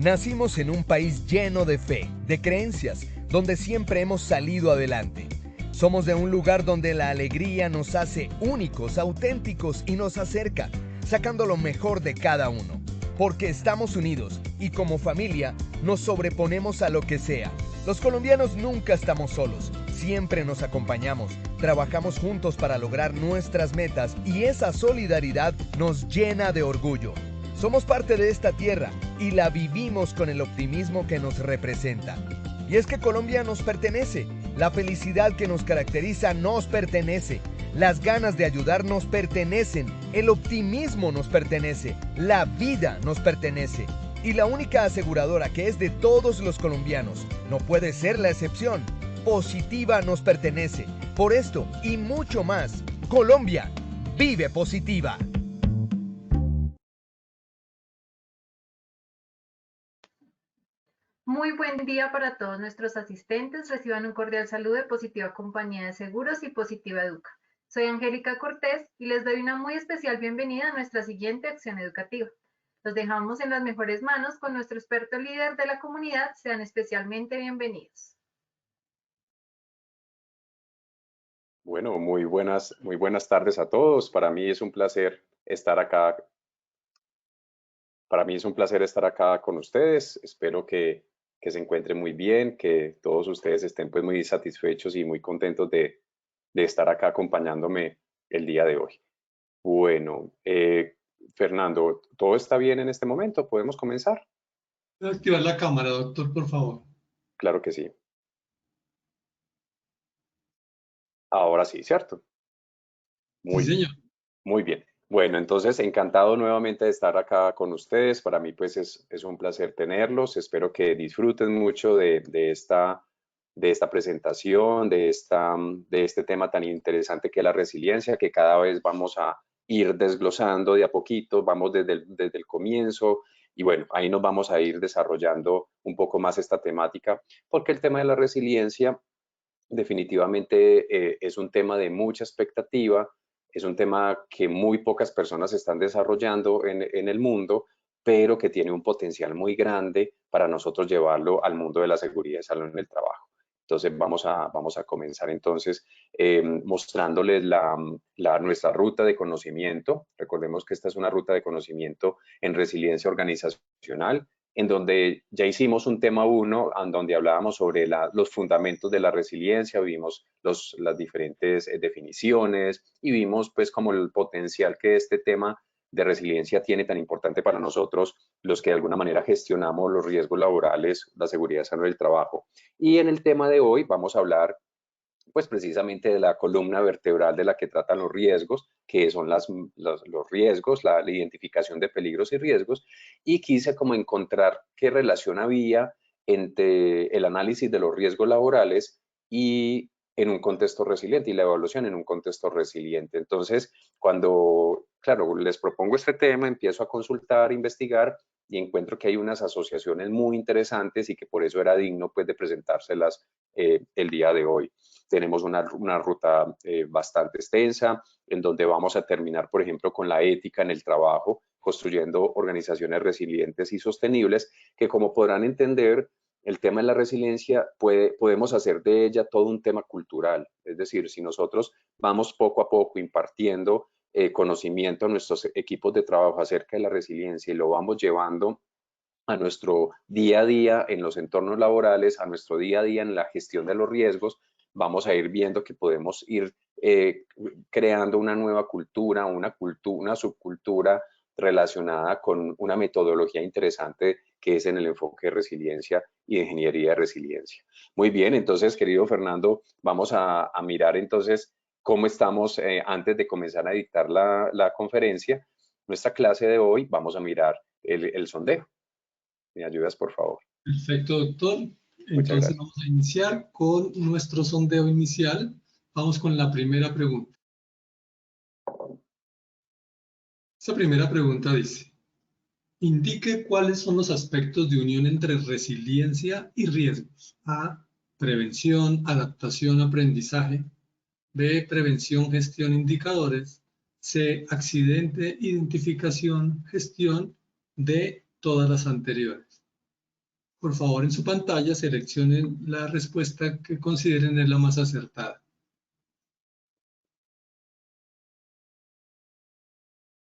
Nacimos en un país lleno de fe, de creencias, donde siempre hemos salido adelante. Somos de un lugar donde la alegría nos hace únicos, auténticos y nos acerca, sacando lo mejor de cada uno. Porque estamos unidos y como familia nos sobreponemos a lo que sea. Los colombianos nunca estamos solos, siempre nos acompañamos, trabajamos juntos para lograr nuestras metas y esa solidaridad nos llena de orgullo. Somos parte de esta tierra y la vivimos con el optimismo que nos representa. Y es que Colombia nos pertenece, la felicidad que nos caracteriza nos pertenece, las ganas de ayudar nos pertenecen, el optimismo nos pertenece, la vida nos pertenece. Y la única aseguradora que es de todos los colombianos, no puede ser la excepción, Positiva nos pertenece. Por esto y mucho más, Colombia vive Positiva. Muy buen día para todos nuestros asistentes. Reciban un cordial saludo de Positiva Compañía de Seguros y Positiva Educa. Soy Angélica Cortés y les doy una muy especial bienvenida a nuestra siguiente acción educativa. Los dejamos en las mejores manos con nuestro experto líder de la comunidad. Sean especialmente bienvenidos. Bueno, muy buenas tardes a todos. Para mí es un placer estar acá. Para mí es un placer estar acá con ustedes. Espero que se encuentren muy bien, que todos ustedes estén pues muy satisfechos y muy contentos de estar acá acompañándome el día de hoy. Bueno, Fernando, ¿todo está bien en este momento? ¿Podemos comenzar? ¿Puede activar la cámara, doctor, por favor? Claro que sí. Ahora sí, ¿cierto? Sí, señor. Muy bien. Bueno, entonces encantado nuevamente de estar acá con ustedes. Para mí pues es un placer tenerlos. Espero que disfruten mucho de esta presentación, de este tema tan interesante que es la resiliencia, que cada vez vamos a ir desglosando de a poquito, vamos desde el comienzo y bueno, ahí nos vamos a ir desarrollando un poco más esta temática, porque el tema de la resiliencia definitivamente es un tema de mucha expectativa, es un tema que muy pocas personas están desarrollando en el mundo, pero que tiene un potencial muy grande para nosotros llevarlo al mundo de la seguridad y salud en el trabajo. Entonces vamos a comenzar entonces mostrándoles nuestra ruta de conocimiento. Recordemos que esta es una ruta de conocimiento en resiliencia organizacional, en donde ya hicimos un tema 1, en donde hablábamos sobre los fundamentos de la resiliencia, vimos las diferentes definiciones y vimos pues como el potencial que este tema de resiliencia tiene tan importante para nosotros, los que de alguna manera gestionamos los riesgos laborales, la seguridad y salud del trabajo. Y en el tema de hoy vamos a hablar pues precisamente de la columna vertebral de la que tratan los riesgos, que son los riesgos, la identificación de peligros y riesgos, y quise como encontrar qué relación había entre el análisis de los riesgos laborales y en un contexto resiliente y la evaluación en un contexto resiliente. Entonces, cuando, claro, les propongo este tema, empiezo a consultar, investigar y encuentro que hay unas asociaciones muy interesantes y que por eso era digno pues de presentárselas el día de hoy. Tenemos una ruta bastante extensa en donde vamos a terminar, por ejemplo, con la ética en el trabajo, construyendo organizaciones resilientes y sostenibles, que como podrán entender, el tema de la resiliencia podemos hacer de ella todo un tema cultural. Es decir, si nosotros vamos poco a poco impartiendo conocimiento a nuestros equipos de trabajo acerca de la resiliencia y lo vamos llevando a nuestro día a día en los entornos laborales, a nuestro día a día en la gestión de los riesgos, vamos a ir viendo que podemos ir creando una nueva cultura, una subcultura relacionada con una metodología interesante que es en el enfoque de resiliencia y de ingeniería de resiliencia. Muy bien, entonces, querido Fernando, vamos a mirar entonces cómo estamos antes de comenzar a dictar la conferencia. Nuestra clase de hoy vamos a mirar el sondeo. ¿Me ayudas, por favor? Perfecto, doctor. Muchas Entonces gracias. vamos a iniciar con nuestro sondeo inicial. Vamos con la primera pregunta. Esta primera pregunta dice, indique cuáles son los aspectos de unión entre resiliencia y riesgos. A, prevención, adaptación, aprendizaje. B, prevención, gestión, indicadores. C, accidente, identificación, gestión. D, todas las anteriores. por favor, en su pantalla seleccionen la respuesta que consideren es la más acertada.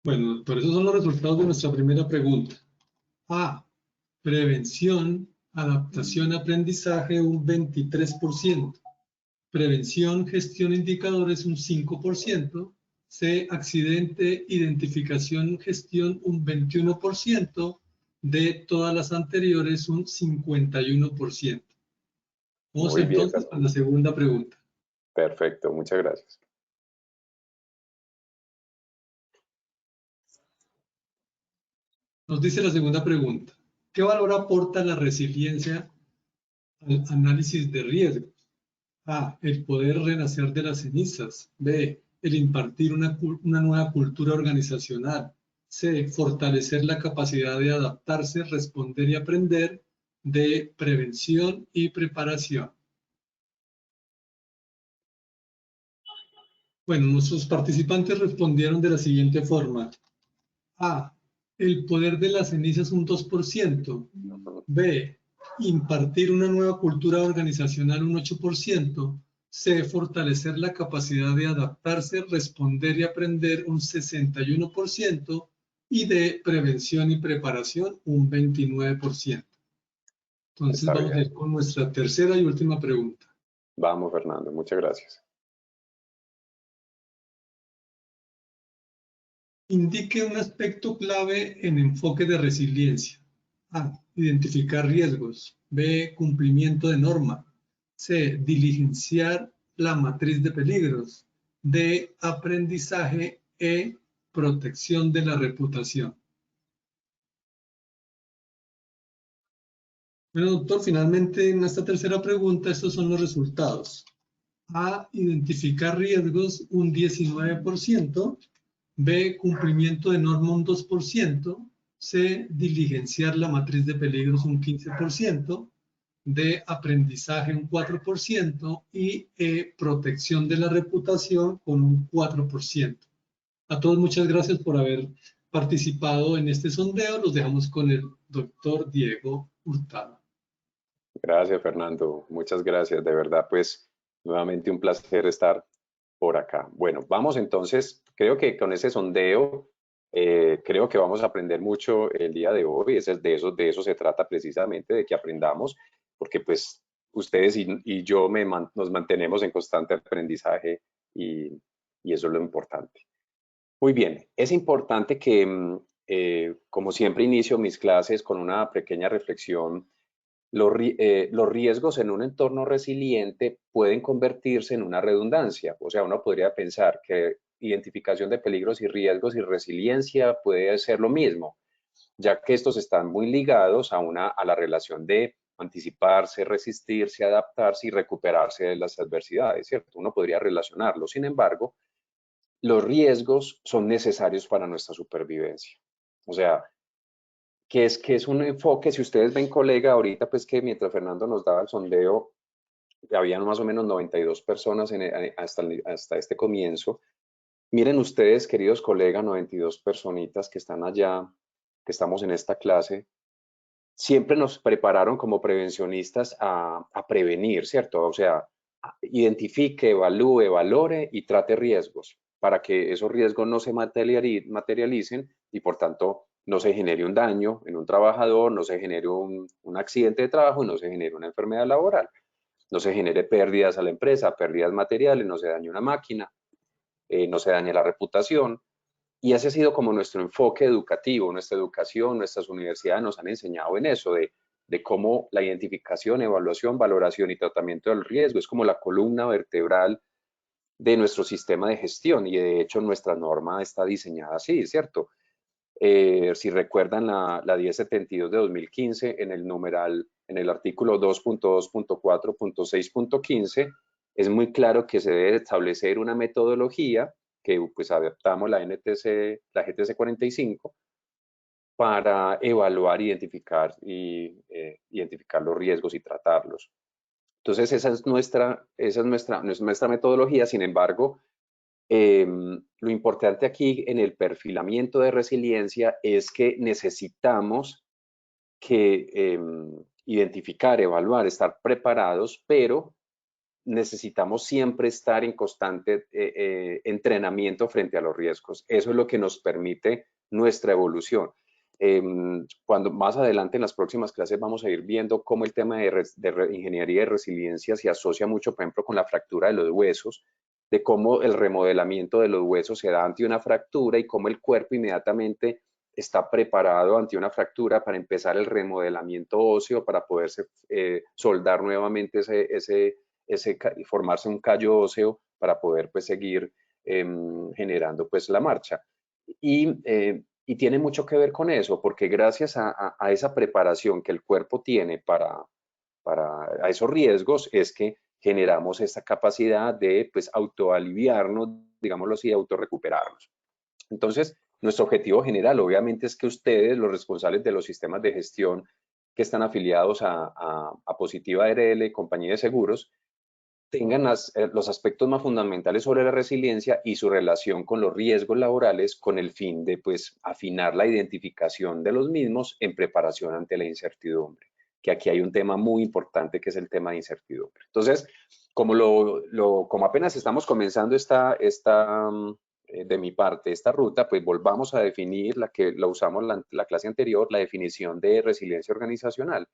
Bueno, doctor, esos son los resultados de nuestra primera pregunta. A, prevención, adaptación, aprendizaje, un 23%. Prevención, gestión, indicadores, un 5%. C, accidente, identificación, gestión, un 21%. D, todas las anteriores, un 51%. Vamos Muy bien, entonces a la segunda pregunta. perfecto, muchas gracias. Nos dice la segunda pregunta. ¿Qué valor aporta la resiliencia al análisis de riesgos? A, el poder renacer de las cenizas. B, el impartir una nueva cultura organizacional. C, fortalecer la capacidad de adaptarse, responder y aprender. D, prevención y preparación. Bueno, nuestros participantes respondieron de la siguiente forma. A, el poder de las cenizas un 2%. B, impartir una nueva cultura organizacional un 8%. C, fortalecer la capacidad de adaptarse, responder y aprender un 61%. Y D, prevención y preparación un 29%. Entonces Está vamos a bien. ir con nuestra tercera y última pregunta. Vamos, Fernando, muchas gracias. Indique un aspecto clave en enfoque de resiliencia. A, identificar riesgos. B, cumplimiento de norma. C, diligenciar la matriz de peligros. D, aprendizaje. E, protección de la reputación. Bueno, doctor, finalmente en esta tercera pregunta estos son los resultados. A, identificar riesgos un 19%. B, cumplimiento de norma un 2%. C, diligenciar la matriz de peligros un 15%. D, aprendizaje un 4%. Y E, protección de la reputación con un 4%. A todos muchas gracias por haber participado en este sondeo. Los dejamos con el doctor Diego Hurtado. Gracias, Fernando. Muchas gracias. De verdad, pues, nuevamente un placer estar por acá. Bueno, vamos entonces, creo que con ese sondeo, creo que vamos a aprender mucho el día de hoy. De eso se trata precisamente, de que aprendamos, porque pues ustedes y yo nos mantenemos en constante aprendizaje y eso es lo importante. Muy bien, es importante que, como siempre, inicio mis clases con una pequeña reflexión. Los riesgos en un entorno resiliente pueden convertirse en una redundancia. O sea, uno podría pensar que identificación de peligros y riesgos y resiliencia puede ser lo mismo, ya que estos están muy ligados a la relación de anticiparse, resistirse, adaptarse y recuperarse de las adversidades, ¿cierto? Uno podría relacionarlo. Sin embargo, los riesgos son necesarios para nuestra supervivencia. O sea, que es un enfoque, si ustedes ven, colega, ahorita pues que mientras Fernando nos daba el sondeo, habían más o menos 92 personas hasta este comienzo. Miren ustedes, queridos colegas, 92 personitas que están allá, que estamos en esta clase, siempre nos prepararon como prevencionistas a prevenir, ¿cierto? O sea, identifique, evalúe, valore y trate riesgos para que esos riesgos no se materialicen y por tanto no se genere un daño en un trabajador, no se genere un accidente de trabajo y no se genere una enfermedad laboral, no se genere pérdidas a la empresa, pérdidas materiales, no se dañe una máquina, no se dañe la reputación. Y ese ha sido como nuestro enfoque educativo, nuestra educación, nuestras universidades nos han enseñado en eso, de cómo la identificación, evaluación, valoración y tratamiento del riesgo es como la columna vertebral de nuestro sistema de gestión y de hecho nuestra norma está diseñada así, ¿cierto? Si recuerdan la 1072 de 2015 en el artículo 2.2.4.6.15 es muy claro que se debe establecer una metodología que pues adaptamos la GTC 45 para evaluar, identificar los riesgos y tratarlos. Entonces esa es nuestra metodología. Sin embargo, lo importante aquí en el perfilamiento de resiliencia es que necesitamos que identificar, evaluar, estar preparados, pero necesitamos siempre estar en constante entrenamiento frente a los riesgos. Eso es lo que nos permite nuestra evolución. Cuando más adelante en las próximas clases vamos a ir viendo cómo el tema de ingeniería de resiliencia se asocia mucho, por ejemplo, con la fractura de los huesos, de cómo el remodelamiento de los huesos se da ante una fractura y cómo el cuerpo inmediatamente está preparado ante una fractura para empezar el remodelamiento óseo, para poderse soldar nuevamente formarse un callo óseo para poder pues seguir generando pues la marcha. Y tiene mucho que ver con eso, porque gracias a esa preparación que el cuerpo tiene para esos riesgos es que generamos esta capacidad de pues autoaliviarnos, digámoslo así, autorrecuperarnos. Entonces, nuestro objetivo general obviamente es que ustedes, los responsables de los sistemas de gestión que están afiliados a Positiva RL, compañía de seguros, tengan los aspectos más fundamentales sobre la resiliencia y su relación con los riesgos laborales con el fin de pues afinar la identificación de los mismos en preparación ante la incertidumbre, que aquí hay un tema muy importante que es el tema de incertidumbre. Entonces, como apenas estamos comenzando de mi parte esta ruta, pues volvamos a definir la que la usamos la clase anterior, la definición de resiliencia organizacional,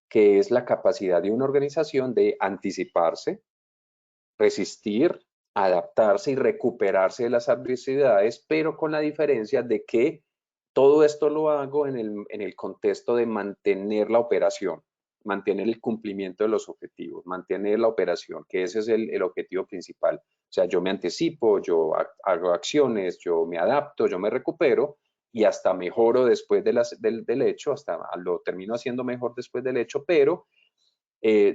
que es la capacidad de una organización de anticiparse, resistir, adaptarse y recuperarse de las adversidades, pero con la diferencia de que todo esto lo hago en el contexto de mantener la operación, mantener el cumplimiento de los objetivos, mantener la operación, que ese es el objetivo principal. O sea, yo me anticipo, yo hago acciones, yo me adapto, yo me recupero y hasta mejoro después del hecho, hasta lo termino haciendo mejor después del hecho, pero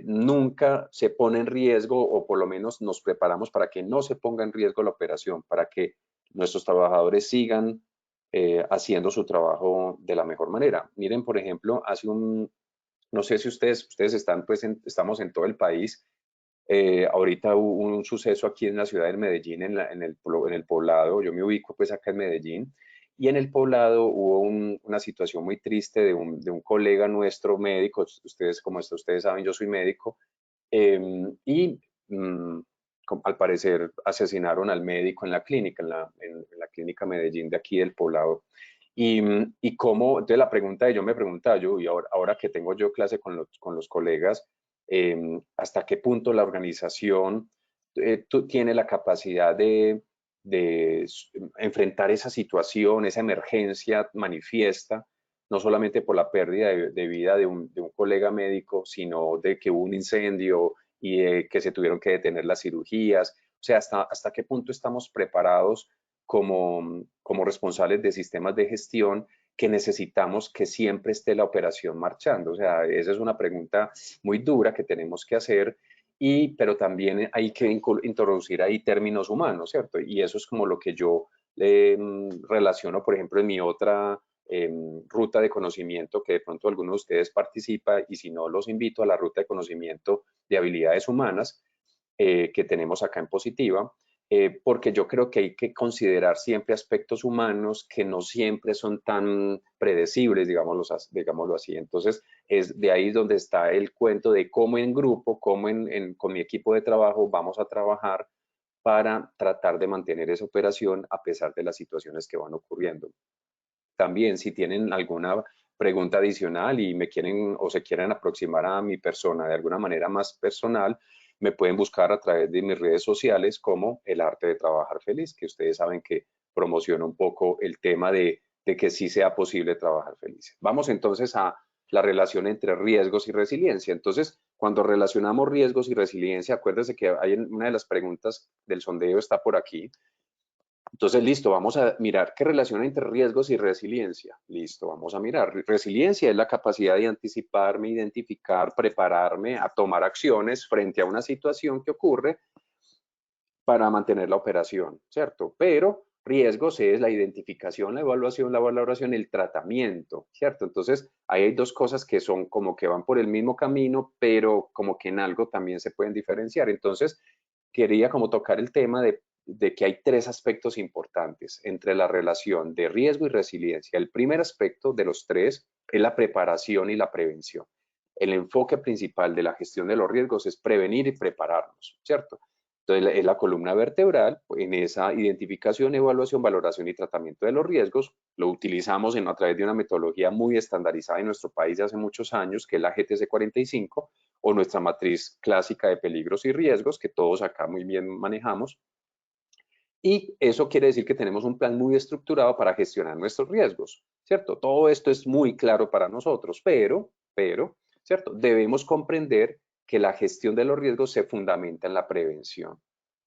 nunca se pone en riesgo, o por lo menos nos preparamos para que no se ponga en riesgo la operación, para que nuestros trabajadores sigan haciendo su trabajo de la mejor manera. Miren, por ejemplo, no sé si ustedes están, pues estamos en todo el país. Ahorita hubo un suceso aquí en la ciudad de Medellín, en el poblado. Yo me ubico pues acá en Medellín. Y en el poblado hubo una situación muy triste de un colega nuestro médico. Ustedes, como ustedes saben, yo soy médico. Y al parecer asesinaron al médico en la clínica, en la clínica Medellín de aquí del poblado. Y cómo, entonces la pregunta yo me preguntaba, y ahora que tengo yo clase con los colegas, hasta qué punto la organización tiene la capacidad de enfrentar esa situación, esa emergencia manifiesta, no solamente por la pérdida de vida de un colega médico, sino de que hubo un incendio y que se tuvieron que detener las cirugías. O sea, hasta qué punto estamos preparados como responsables de sistemas de gestión que necesitamos que siempre esté la operación marchando. O sea, esa es una pregunta muy dura que tenemos que hacer, pero también hay que introducir ahí términos humanos, ¿cierto? Y eso es como lo que yo relaciono, por ejemplo, en mi otra ruta de conocimiento, que de pronto alguno de ustedes participa, y si no, los invito a la ruta de conocimiento de habilidades humanas que tenemos acá en Positiva, porque yo creo que hay que considerar siempre aspectos humanos que no siempre son tan predecibles, digámoslo así. Entonces, es de ahí donde está el cuento de cómo en grupo, cómo con mi equipo de trabajo vamos a trabajar para tratar de mantener esa operación a pesar de las situaciones que van ocurriendo. También, si tienen alguna pregunta adicional y me quieren o se quieren aproximar a mi persona de alguna manera más personal, me pueden buscar a través de mis redes sociales como El Arte de Trabajar Feliz, que ustedes saben que promociona un poco el tema de que sí sea posible trabajar feliz. Vamos entonces a la relación entre riesgos y resiliencia. Entonces, cuando relacionamos riesgos y resiliencia, acuérdense que hay una de las preguntas del sondeo está por aquí. Entonces, listo, vamos a mirar qué relación entre riesgos y resiliencia. Listo, vamos a mirar. Resiliencia es la capacidad de anticiparme, identificar, prepararme a tomar acciones frente a una situación que ocurre para mantener la operación, ¿cierto? Pero riesgos es la identificación, la evaluación, la valoración, el tratamiento, ¿cierto? Entonces, ahí hay dos cosas que son como que van por el mismo camino, pero como que en algo también se pueden diferenciar. Entonces, quería como tocar el tema de que hay tres aspectos importantes entre la relación de riesgo y resiliencia. El primer aspecto de los tres es la preparación y la prevención. el enfoque principal de la gestión de los riesgos es prevenir y prepararnos, ¿cierto? Entonces, es la columna vertebral. En esa identificación, evaluación, valoración y tratamiento de los riesgos. Lo utilizamos a través de una metodología muy estandarizada en nuestro país de hace muchos años, que es la GTC 45, o nuestra matriz clásica de peligros y riesgos, que todos acá muy bien manejamos. Y eso quiere decir que tenemos un plan muy estructurado para gestionar nuestros riesgos, ¿cierto? Todo esto es muy claro para nosotros, pero, ¿cierto? Debemos comprender que la gestión de los riesgos se fundamenta en la prevención,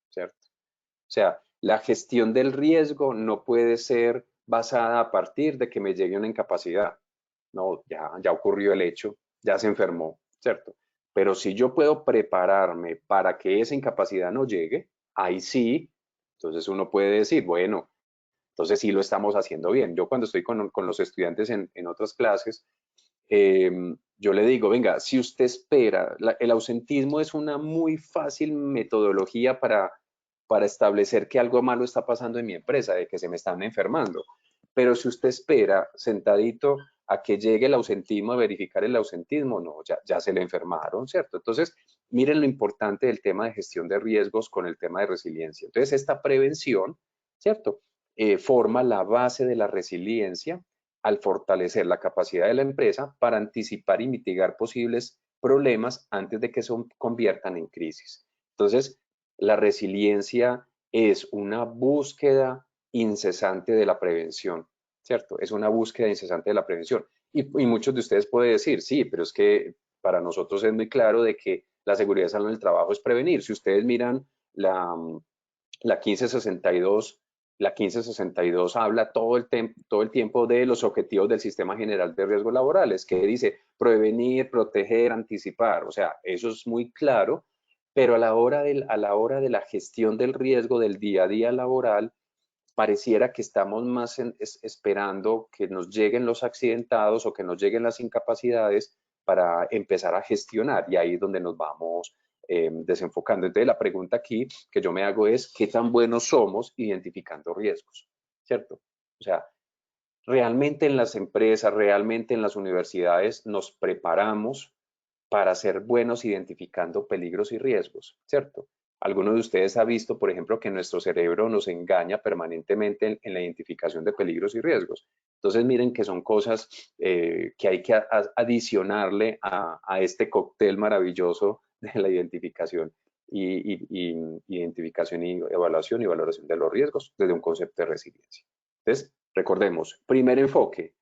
¿cierto? O sea, la gestión del riesgo no puede ser basada a partir de que me llegue una incapacidad. No, ya ocurrió el hecho, ya se enfermó, ¿cierto? Pero si yo puedo prepararme para que esa incapacidad no llegue, ahí sí, entonces uno puede decir, bueno, entonces sí lo estamos haciendo bien. Yo cuando estoy con los estudiantes en otras clases, yo le digo, venga, si usted espera, el ausentismo es una muy fácil metodología para establecer que algo malo está pasando en mi empresa, de que se me están enfermando. Pero si usted espera sentadito a que llegue el ausentismo, a verificar el ausentismo, no, ya se le enfermaron, ¿cierto? Entonces, miren lo importante del tema de gestión de riesgos con el tema de resiliencia. Entonces, esta prevención, ¿cierto? Forma la base de la resiliencia al fortalecer la capacidad de la empresa para anticipar y mitigar posibles problemas antes de que se conviertan en crisis. Entonces, la resiliencia es una búsqueda incesante de la prevención, ¿cierto? Es una búsqueda incesante de la prevención. Y muchos de ustedes pueden decir, sí, pero es que para nosotros es muy claro de que la seguridad y salud en el trabajo es prevenir. Si ustedes miran la 1562, la 1562 habla todo el tiempo de los objetivos del Sistema General de Riesgos Laborales, que dice prevenir, proteger, anticipar. O sea, eso es muy claro, pero a la hora de la gestión del riesgo del día a día laboral, pareciera que estamos más esperando que nos lleguen los accidentados o que nos lleguen las incapacidades para empezar a gestionar, y ahí es donde nos vamos desenfocando. Entonces, la pregunta aquí que yo me hago es, ¿qué tan buenos somos identificando riesgos? ¿Cierto? O sea, realmente en las empresas, realmente en las universidades nos preparamos para ser buenos identificando peligros y riesgos, ¿cierto? Algunos de ustedes ha visto, por ejemplo, que nuestro cerebro nos engaña permanentemente en la identificación de peligros y riesgos. Entonces, miren que son cosas que hay que adicionarle a este cóctel maravilloso de la identificación identificación y valoración de los riesgos desde un concepto de resiliencia. Entonces, recordemos, primer enfoque,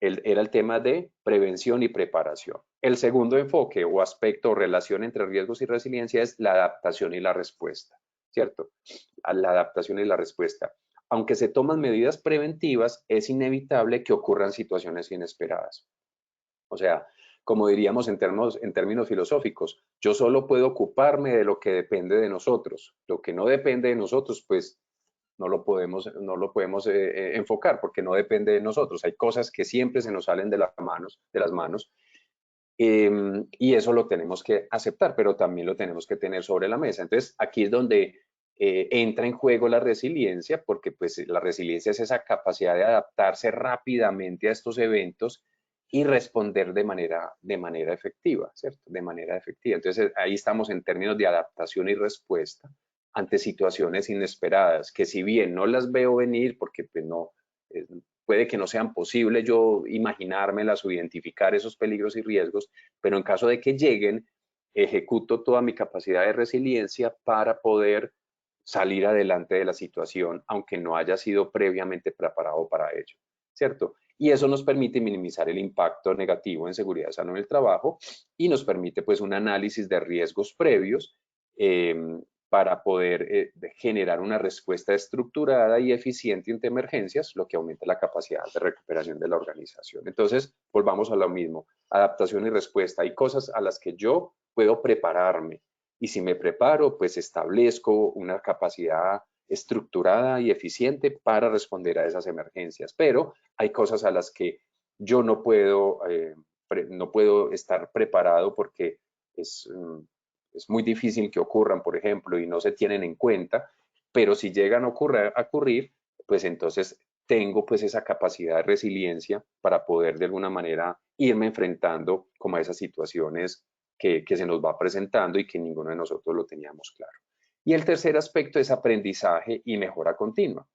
era el tema de prevención y preparación. El segundo enfoque o aspecto o relación entre riesgos y resiliencia es la adaptación y la respuesta, ¿cierto? La adaptación y la respuesta. Aunque se toman medidas preventivas, es inevitable que ocurran situaciones inesperadas. O sea, como diríamos en términos filosóficos, yo solo puedo ocuparme de lo que depende de nosotros. Lo que no depende de nosotros, pues no lo podemos enfocar porque no depende de nosotros. Hay cosas que siempre se nos salen de las manos, y eso lo tenemos que aceptar, pero también lo tenemos que tener sobre la mesa. Entonces, aquí es donde entra en juego la resiliencia, porque pues la resiliencia es esa capacidad de adaptarse rápidamente a estos eventos y responder de manera efectiva, ¿cierto? De manera efectiva. Entonces, ahí estamos en términos de adaptación y respuesta ante situaciones inesperadas, que si bien no las veo venir, porque pues no, puede que no sean posible yo imaginármelas o identificar esos peligros y riesgos, pero en caso de que lleguen, ejecuto toda mi capacidad de resiliencia para poder salir adelante de la situación, aunque no haya sido previamente preparado para ello, ¿cierto? Y eso nos permite minimizar el impacto negativo en seguridad y salud en el trabajo y nos permite pues un análisis de riesgos previos para poder generar una respuesta estructurada y eficiente ante emergencias, lo que aumenta la capacidad de recuperación de la organización. Entonces, volvamos a lo mismo, adaptación y respuesta. Hay cosas a las que yo puedo prepararme y si me preparo, pues establezco una capacidad estructurada y eficiente para responder a esas emergencias. Pero hay cosas a las que yo no puedo estar preparado porque es muy difícil que ocurran, por ejemplo, y no se tienen en cuenta, pero si llegan a ocurrir, pues entonces tengo pues esa capacidad de resiliencia para poder de alguna manera irme enfrentando como a esas situaciones que se nos va presentando y que ninguno de nosotros lo teníamos claro. Y el tercer aspecto es aprendizaje y mejora continua.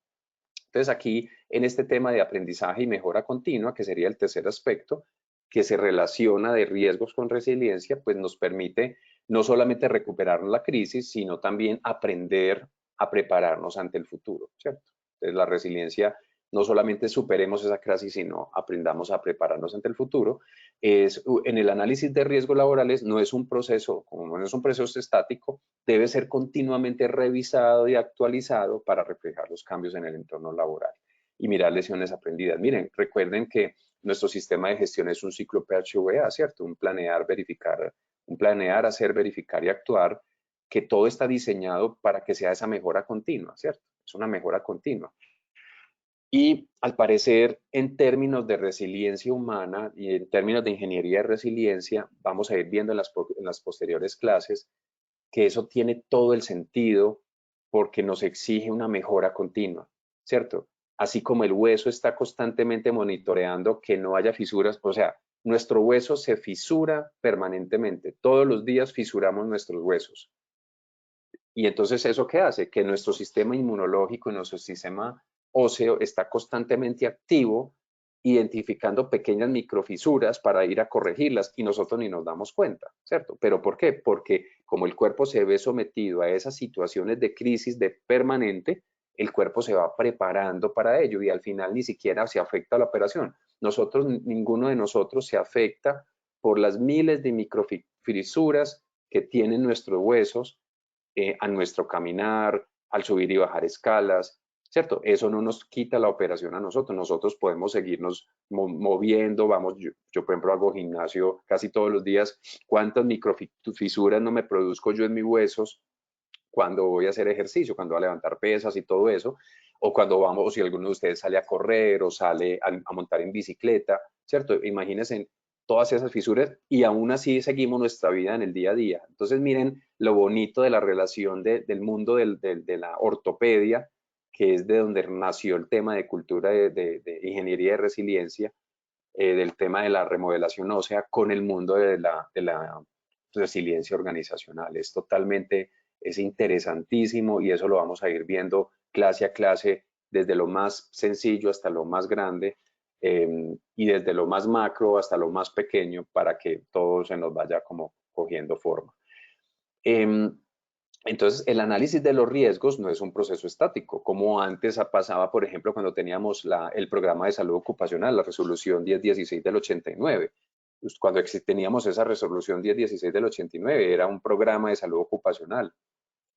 Entonces aquí en este tema de aprendizaje y mejora continua, que sería el tercer aspecto, que se relaciona de riesgos con resiliencia, pues nos permite no solamente recuperar la crisis, sino también aprender a prepararnos ante el futuro, ¿cierto? Entonces la resiliencia no solamente superemos esa crisis, sino aprendamos a prepararnos ante el futuro. En el análisis de riesgos laborales no es un proceso, como no es un proceso estático, debe ser continuamente revisado y actualizado para reflejar los cambios en el entorno laboral y mirar lesiones aprendidas. Miren, recuerden que nuestro sistema de gestión es un ciclo PHVA, ¿cierto? Un planear, verificar, un planear, hacer, verificar y actuar, que todo está diseñado para que sea esa mejora continua, ¿cierto? Es una mejora continua. Y al parecer, en términos de resiliencia humana y en términos de ingeniería de resiliencia, vamos a ir viendo en las posteriores clases que eso tiene todo el sentido porque nos exige una mejora continua, ¿cierto? Así como el hueso está constantemente monitoreando que no haya fisuras, o sea, nuestro hueso se fisura permanentemente, todos los días fisuramos nuestros huesos. Y entonces, ¿eso qué hace? Que nuestro sistema inmunológico y nuestro sistema óseo está constantemente activo, identificando pequeñas microfisuras para ir a corregirlas y nosotros ni nos damos cuenta, ¿cierto? ¿Pero por qué? Porque como el cuerpo se ve sometido a esas situaciones de crisis de permanente, el cuerpo se va preparando para ello y al final ni siquiera se afecta a la operación. Nosotros, ninguno de nosotros se afecta por las miles de microfisuras que tienen nuestros huesos a nuestro caminar, al subir y bajar escalas, ¿cierto? Eso no nos quita la operación a nosotros. Nosotros podemos seguirnos moviendo, vamos, yo por ejemplo hago gimnasio casi todos los días. ¿Cuántas microfisuras no me produzco yo en mis huesos cuando voy a hacer ejercicio, cuando voy a levantar pesas y todo eso? O cuando vamos, o si alguno de ustedes sale a correr o sale a montar en bicicleta, ¿cierto? Imagínense todas esas fisuras y aún así seguimos nuestra vida en el día a día. Entonces miren lo bonito de la relación del mundo de la ortopedia, que es de donde nació el tema de cultura de ingeniería de resiliencia, del tema de la remodelación ósea con el mundo de la resiliencia organizacional. Es totalmente, es interesantísimo y eso lo vamos a ir viendo clase a clase desde lo más sencillo hasta lo más grande y desde lo más macro hasta lo más pequeño para que todo se nos vaya como cogiendo forma. Entonces, el análisis de los riesgos no es un proceso estático, como antes pasaba, por ejemplo, cuando teníamos el programa de salud ocupacional, la resolución 1016 del 89. Cuando teníamos esa resolución 1016 del 89, era un programa de salud ocupacional.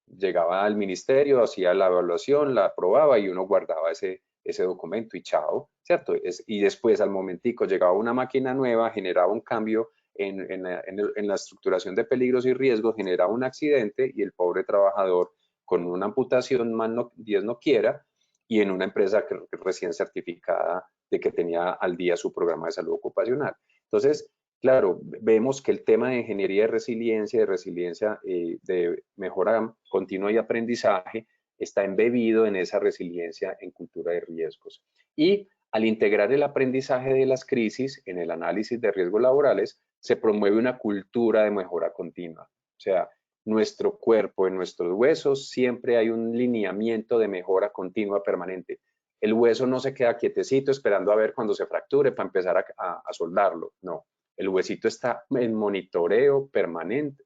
Llegaba al ministerio, hacía la evaluación, la aprobaba y uno guardaba ese documento y chao, ¿cierto? Y después, al momentico, llegaba una máquina nueva, generaba un cambio en la estructuración de peligros y riesgos, generaba un accidente y el pobre trabajador con una amputación más Dios no quiera y en una empresa recién certificada de que tenía al día su programa de salud ocupacional. Entonces, claro, vemos que el tema de ingeniería de resiliencia, de mejora continua y aprendizaje está embebido en esa resiliencia en cultura de riesgos. Y al integrar el aprendizaje de las crisis en el análisis de riesgos laborales, se promueve una cultura de mejora continua. O sea, nuestro cuerpo, en nuestros huesos, siempre hay un lineamiento de mejora continua permanente. El hueso no se queda quietecito esperando a ver cuando se fracture para empezar a soldarlo. No, el huesito está en monitoreo permanente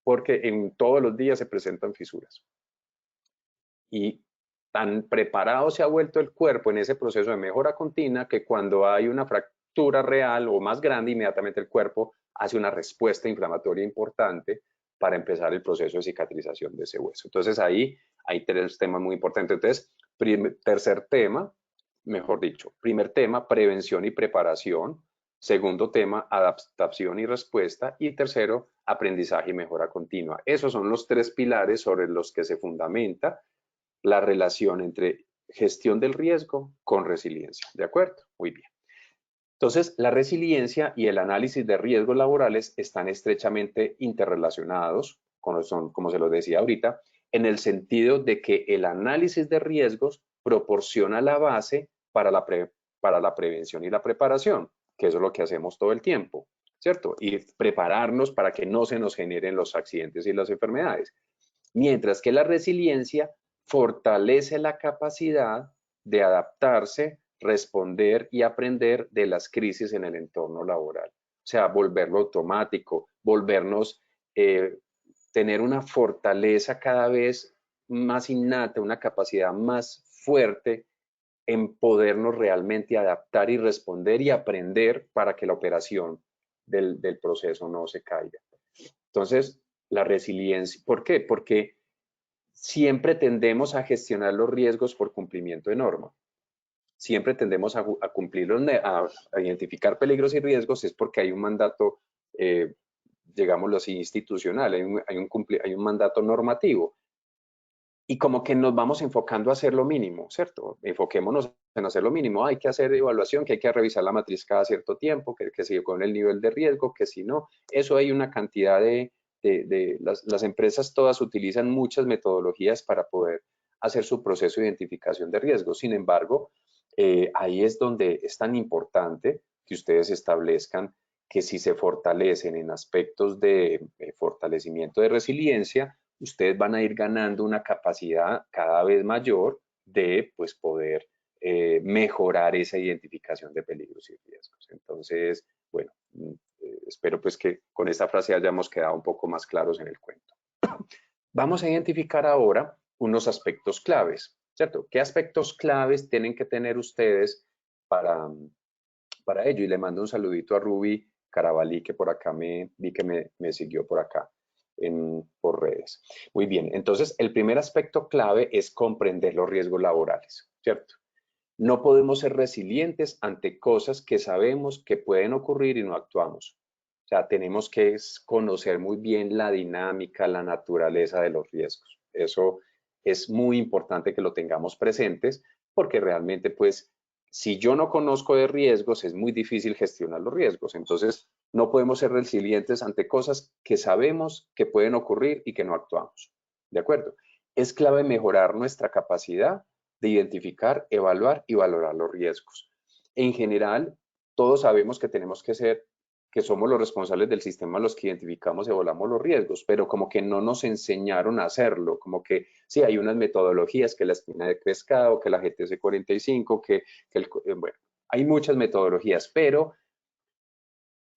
porque en todos los días se presentan fisuras. Y tan preparado se ha vuelto el cuerpo en ese proceso de mejora continua que cuando hay una fractura real o más grande, inmediatamente el cuerpo hace una respuesta inflamatoria importante para empezar el proceso de cicatrización de ese hueso. Entonces ahí hay tres temas muy importantes. Entonces, tercer tema, mejor dicho, primer tema, prevención y preparación. Segundo tema, adaptación y respuesta. Y tercero, aprendizaje y mejora continua. Esos son los tres pilares sobre los que se fundamenta la relación entre gestión del riesgo con resiliencia. ¿De acuerdo? Muy bien. Entonces, la resiliencia y el análisis de riesgos laborales están estrechamente interrelacionados, como se los decía ahorita, en el sentido de que el análisis de riesgos proporciona la base para la prevención y la preparación, que eso es lo que hacemos todo el tiempo, ¿cierto? Y prepararnos para que no se nos generen los accidentes y las enfermedades. Mientras que la resiliencia fortalece la capacidad de adaptarse, responder y aprender de las crisis en el entorno laboral. O sea, volverlo automático, tener una fortaleza cada vez más innata, una capacidad más fuerte en podernos realmente adaptar y responder y aprender para que la operación del proceso no se caiga. Entonces, la resiliencia, ¿por qué? Porque siempre tendemos a gestionar los riesgos por cumplimiento de norma. Siempre tendemos a cumplirlos, a identificar peligros y riesgos, es porque hay un mandato, digámoslo así, institucional, hay un mandato normativo. Y como que nos vamos enfocando a hacer lo mínimo, ¿cierto? Enfoquémonos en hacer lo mínimo. Hay que hacer evaluación, que hay que revisar la matriz cada cierto tiempo, que si con el nivel de riesgo, que si no. Eso hay una cantidad las empresas todas utilizan muchas metodologías para poder hacer su proceso de identificación de riesgos. Sin embargo, ahí es donde es tan importante que ustedes establezcan que si se fortalecen en aspectos de fortalecimiento de resiliencia, ustedes van a ir ganando una capacidad cada vez mayor de pues, poder mejorar esa identificación de peligros y riesgos. Entonces, bueno, espero pues que con esta frase hayamos quedado un poco más claros en el cuento. Vamos a identificar ahora unos aspectos claves, ¿cierto? ¿Qué aspectos claves tienen que tener ustedes para ello? Y le mando un saludito a Ruby Carabalí, que por acá vi que me siguió por acá por redes. Muy bien, entonces el primer aspecto clave es comprender los riesgos laborales, ¿cierto? No podemos ser resilientes ante cosas que sabemos que pueden ocurrir y no actuamos. O sea, tenemos que conocer muy bien la dinámica, la naturaleza de los riesgos. Eso es muy importante que lo tengamos presentes porque realmente, pues, si yo no conozco de riesgos, es muy difícil gestionar los riesgos. Entonces, no podemos ser resilientes ante cosas que sabemos que pueden ocurrir y que no actuamos. ¿De acuerdo? Es clave mejorar nuestra capacidad de identificar, evaluar y valorar los riesgos. En general, todos sabemos que tenemos que somos los responsables del sistema los que identificamos y evaluamos los riesgos, pero como que no nos enseñaron a hacerlo, como que sí, hay unas metodologías, que la espina de pescado, que la GTC 45, bueno, hay muchas metodologías, pero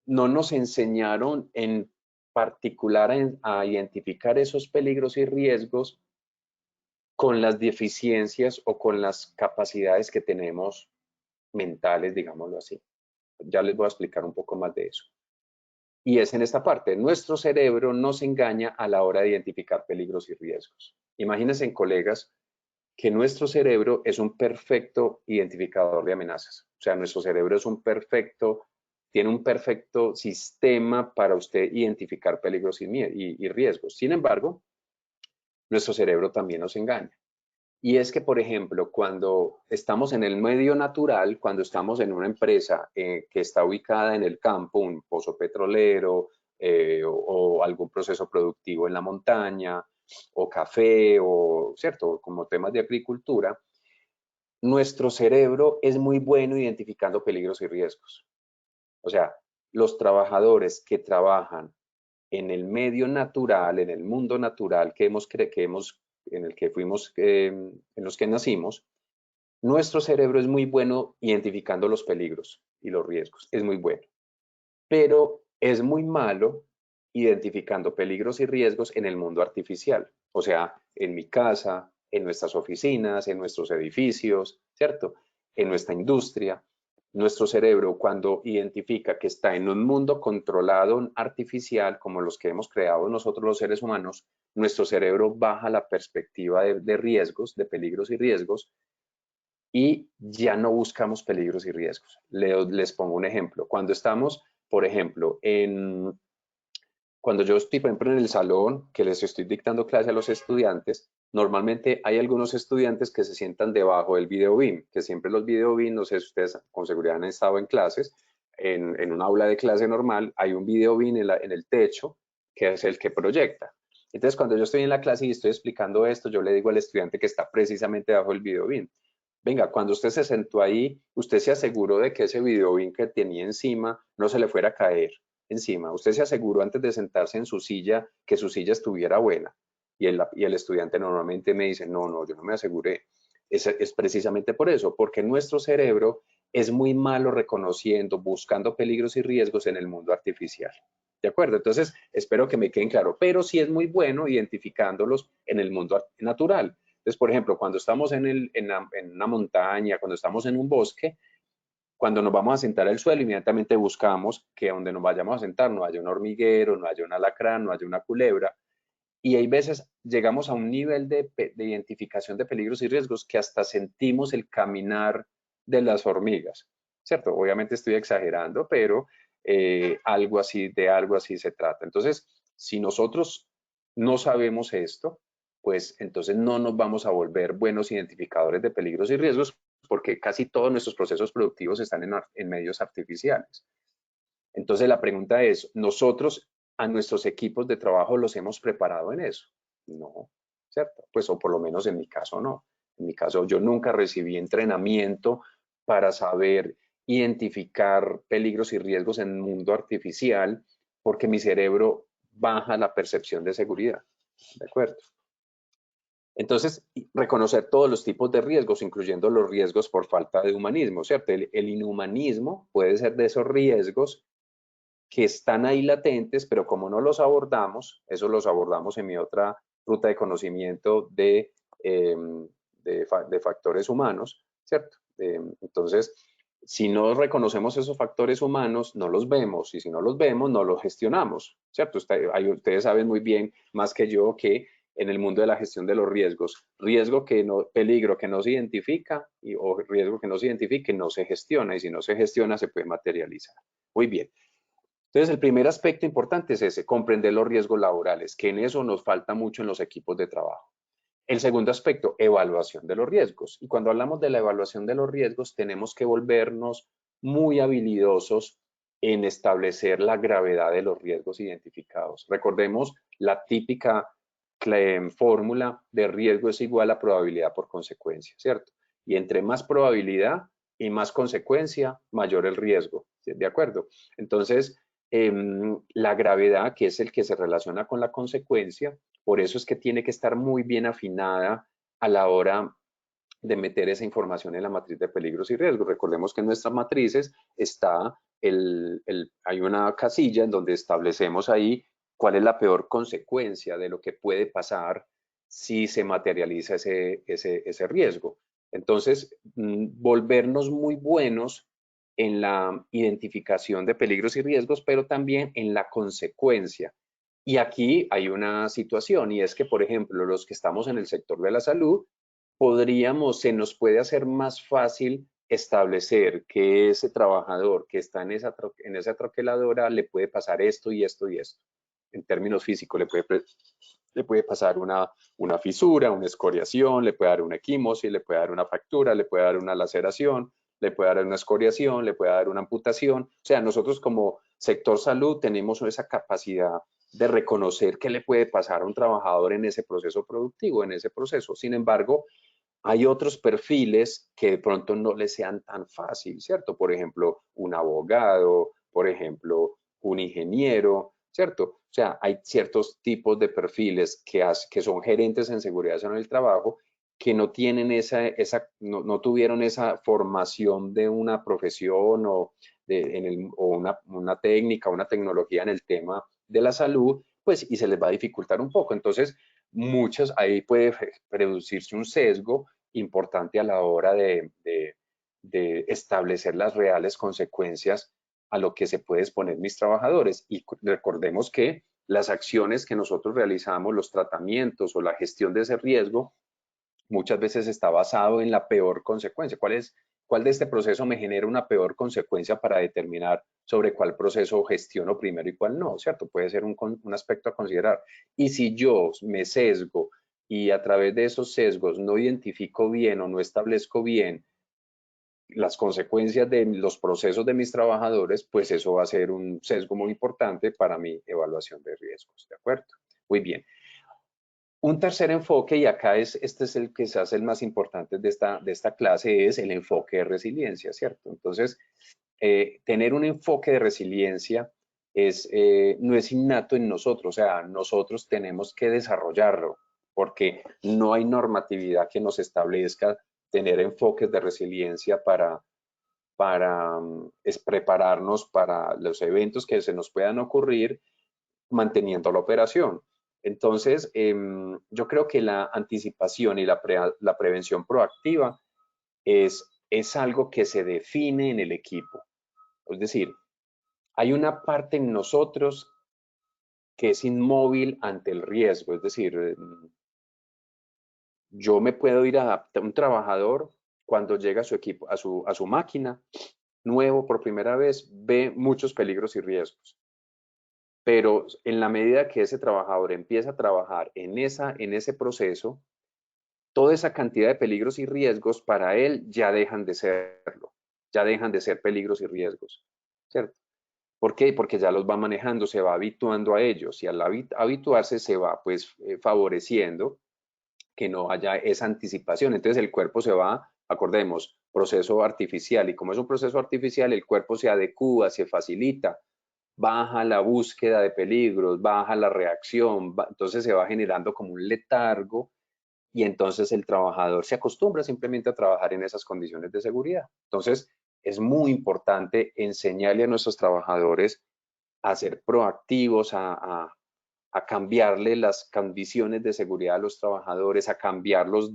no nos enseñaron en particular a identificar esos peligros y riesgos con las deficiencias o con las capacidades que tenemos mentales, digámoslo así. Ya les voy a explicar un poco más de eso. Y es en esta parte, nuestro cerebro nos engaña a la hora de identificar peligros y riesgos. Imagínense, colegas, que nuestro cerebro es un perfecto identificador de amenazas. O sea, nuestro cerebro tiene un perfecto sistema para usted identificar peligros y riesgos. Sin embargo, nuestro cerebro también nos engaña. Y es que, por ejemplo, cuando estamos en el medio natural, cuando estamos en una empresa que está ubicada en el campo, un pozo petrolero o algún proceso productivo en la montaña, o café, o cierto, como temas de agricultura, nuestro cerebro es muy bueno identificando peligros y riesgos. O sea, los trabajadores que trabajan en el medio natural, en el mundo natural en el que fuimos, en los que nacimos, nuestro cerebro es muy bueno identificando los peligros y los riesgos, es muy bueno, pero es muy malo identificando peligros y riesgos en el mundo artificial, o sea, en mi casa, en nuestras oficinas, en nuestros edificios, ¿cierto? En nuestra industria. Nuestro cerebro, cuando identifica que está en un mundo controlado artificial, como los que hemos creado nosotros los seres humanos, nuestro cerebro baja la perspectiva de riesgos, de peligros y riesgos, y ya no buscamos peligros y riesgos. Les pongo un ejemplo. Cuando estamos, por ejemplo, cuando yo estoy, por ejemplo, en el salón que les estoy dictando clase a los estudiantes, normalmente hay algunos estudiantes que se sientan debajo del video beam, que siempre los video beam, no sé si ustedes con seguridad han estado en clases, en un aula de clase normal hay un video beam en el techo que es el que proyecta. Entonces, cuando yo estoy en la clase y estoy explicando esto, yo le digo al estudiante que está precisamente debajo del video beam. Venga, cuando usted se sentó ahí, usted se aseguró de que ese videobeam que tenía encima no se le fuera a caer encima. Usted se aseguró antes de sentarse en su silla que su silla estuviera buena. Y el estudiante normalmente me dice, no, yo no me aseguré. Es precisamente por eso, porque nuestro cerebro es muy malo reconociendo, buscando peligros y riesgos en el mundo artificial. ¿De acuerdo? Entonces, espero que me queden claro, pero sí es muy bueno identificándolos en el mundo natural. Entonces, por ejemplo, cuando estamos en una montaña, cuando estamos en un bosque, cuando nos vamos a sentar al suelo, inmediatamente buscamos que donde nos vayamos a sentar no haya un hormiguero, no haya un alacrán, no haya una culebra. Y hay veces llegamos a un nivel de identificación de peligros y riesgos que hasta sentimos el caminar de las hormigas, ¿cierto? Obviamente estoy exagerando, pero de algo así se trata. Entonces, si nosotros no sabemos esto, pues entonces no nos vamos a volver buenos identificadores de peligros y riesgos porque casi todos nuestros procesos productivos están en medios artificiales. Entonces la pregunta es, ¿nosotros a nuestros equipos de trabajo los hemos preparado en eso? No, ¿cierto? Pues o por lo menos en mi caso no. En mi caso yo nunca recibí entrenamiento para saber identificar peligros y riesgos en el mundo artificial porque mi cerebro baja la percepción de seguridad. ¿De acuerdo? Entonces, reconocer todos los tipos de riesgos, incluyendo los riesgos por falta de humanismo, ¿cierto? El inhumanismo puede ser de esos riesgos que están ahí latentes, pero como no los abordamos, eso los abordamos en mi otra ruta de conocimiento de factores humanos, ¿cierto? Entonces, si no reconocemos esos factores humanos, no los vemos, y si no los vemos, no los gestionamos, ¿cierto? Ustedes saben muy bien, más que yo, que en el mundo de la gestión de los riesgos, peligro que no se identifica o riesgo que no se identifique, no se gestiona, y si no se gestiona, se puede materializar. Muy bien. Entonces, el primer aspecto importante es ese, comprender los riesgos laborales, que en eso nos falta mucho en los equipos de trabajo. El segundo aspecto, evaluación de los riesgos. Y cuando hablamos de la evaluación de los riesgos, tenemos que volvernos muy habilidosos en establecer la gravedad de los riesgos identificados. Recordemos la típica fórmula de riesgo es igual a probabilidad por consecuencia, ¿cierto? Y entre más probabilidad y más consecuencia, mayor el riesgo, ¿de acuerdo? Entonces, la gravedad, que es el que se relaciona con la consecuencia, por eso es que tiene que estar muy bien afinada a la hora de meter esa información en la matriz de peligros y riesgos. Recordemos que en nuestras matrices hay una casilla en donde establecemos ahí cuál es la peor consecuencia de lo que puede pasar si se materializa ese riesgo. Entonces, volvernos muy buenos en la identificación de peligros y riesgos, pero también en la consecuencia. Y aquí hay una situación, y es que, por ejemplo, los que estamos en el sector de la salud, se nos puede hacer más fácil establecer que ese trabajador que está en esa troqueladora le puede pasar esto y esto y esto. En términos físicos, le puede pasar una fisura, una escoriación, le puede dar una equimosis, le puede dar una fractura, le puede dar una laceración, le puede dar una escoriación, le puede dar una amputación. O sea, nosotros como sector salud tenemos esa capacidad de reconocer qué le puede pasar a un trabajador en ese proceso productivo, en ese proceso. Sin embargo, hay otros perfiles que de pronto no les sean tan fácil, ¿cierto? Por ejemplo, un abogado, por ejemplo, un ingeniero, ¿cierto? O sea, hay ciertos tipos de perfiles que son gerentes en seguridad en el trabajo que no tienen no tuvieron esa formación de una profesión o una técnica, una tecnología en el tema de la salud, pues, y se les va a dificultar un poco. Entonces, ahí puede producirse un sesgo importante a la hora de establecer las reales consecuencias a lo que se puede exponer mis trabajadores. Y recordemos que las acciones que nosotros realizamos, los tratamientos o la gestión de ese riesgo, muchas veces está basado en la peor consecuencia. ¿Cuál de este proceso me genera una peor consecuencia para determinar sobre cuál proceso gestiono primero y cuál no? ¿Cierto? Puede ser un aspecto a considerar. Y si yo me sesgo y a través de esos sesgos no identifico bien o no establezco bien las consecuencias de los procesos de mis trabajadores, pues eso va a ser un sesgo muy importante para mi evaluación de riesgos, ¿de acuerdo? Muy bien. Un tercer enfoque, y acá este es el que se hace el más importante de esta clase, es el enfoque de resiliencia, ¿cierto? Entonces, tener un enfoque de resiliencia no es innato en nosotros, o sea, nosotros tenemos que desarrollarlo, porque no hay normatividad que nos establezca tener enfoques de resiliencia para prepararnos para los eventos que se nos puedan ocurrir manteniendo la operación. Entonces, yo creo que la anticipación y la prevención proactiva es algo que se define en el equipo. Es decir, hay una parte en nosotros que es inmóvil ante el riesgo. Es decir, yo me puedo ir a adaptar, un trabajador cuando llega a su equipo, a su máquina, nuevo por primera vez, ve muchos peligros y riesgos. Pero en la medida que ese trabajador empieza a trabajar en ese proceso, toda esa cantidad de peligros y riesgos para él ya dejan de serlo, ya dejan de ser peligros y riesgos, ¿cierto? ¿Por qué? Porque ya los va manejando, se va habituando a ellos y al habituarse se va pues favoreciendo que no haya esa anticipación. Entonces el cuerpo se va, acordemos, proceso artificial, y como es un proceso artificial, el cuerpo se adecúa, se facilita, baja la búsqueda de peligros, baja la reacción, entonces se va generando como un letargo y entonces el trabajador se acostumbra simplemente a trabajar en esas condiciones de seguridad. Entonces es muy importante enseñarle a nuestros trabajadores a ser proactivos, a cambiarle las condiciones de seguridad a los trabajadores, a cambiarlos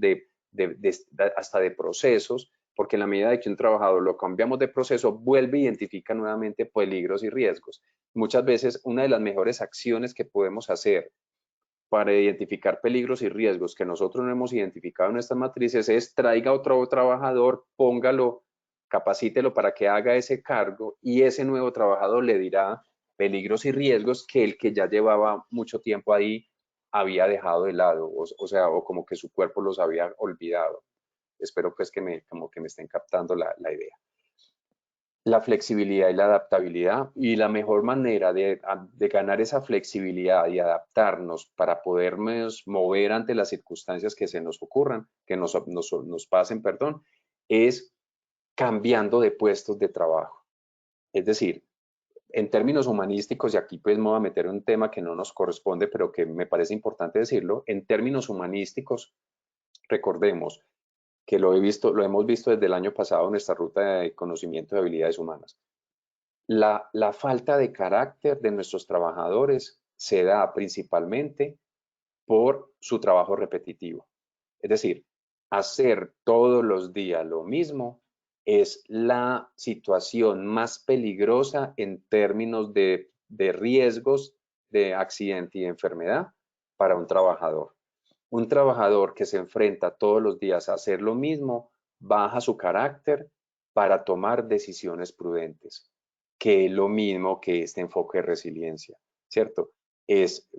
hasta de procesos, porque en la medida de que un trabajador lo cambiamos de proceso, vuelve e identifica nuevamente peligros y riesgos. Muchas veces una de las mejores acciones que podemos hacer para identificar peligros y riesgos que nosotros no hemos identificado en nuestras matrices es traiga otro trabajador, póngalo, capacítelo para que haga ese cargo y ese nuevo trabajador le dirá peligros y riesgos que el que ya llevaba mucho tiempo ahí había dejado de lado, o sea, o como que su cuerpo los había olvidado. Espero pues como que me estén captando la idea. La flexibilidad y la adaptabilidad, y la mejor manera de ganar esa flexibilidad y adaptarnos para podernos mover ante las circunstancias que se nos ocurran, que nos pasen, perdón, es cambiando de puestos de trabajo. Es decir, en términos humanísticos, y aquí pues me voy a meter en un tema que no nos corresponde, pero que me parece importante decirlo, en términos humanísticos, recordemos que lo hemos visto desde el año pasado en nuestra ruta de conocimiento de habilidades humanas. La falta de carácter de nuestros trabajadores se da principalmente por su trabajo repetitivo. Es decir, hacer todos los días lo mismo es la situación más peligrosa en términos de riesgos de accidente y de enfermedad para un trabajador. Un trabajador que se enfrenta todos los días a hacer lo mismo baja su carácter para tomar decisiones prudentes, que es lo mismo que este enfoque de resiliencia, ¿cierto? Es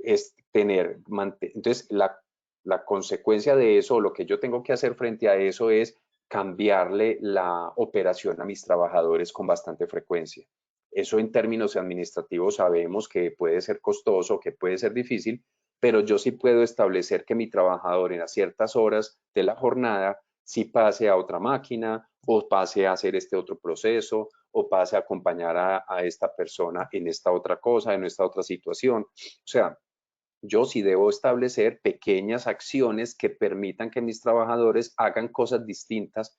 entonces la consecuencia de eso, lo que yo tengo que hacer frente a eso es cambiarle la operación a mis trabajadores con bastante frecuencia. Eso en términos administrativos sabemos que puede ser costoso, que puede ser difícil, pero yo sí puedo establecer que mi trabajador en ciertas horas de la jornada sí pase a otra máquina o pase a hacer este otro proceso o pase a acompañar a esta persona en esta otra cosa, en esta otra situación. O sea, yo sí debo establecer pequeñas acciones que permitan que mis trabajadores hagan cosas distintas,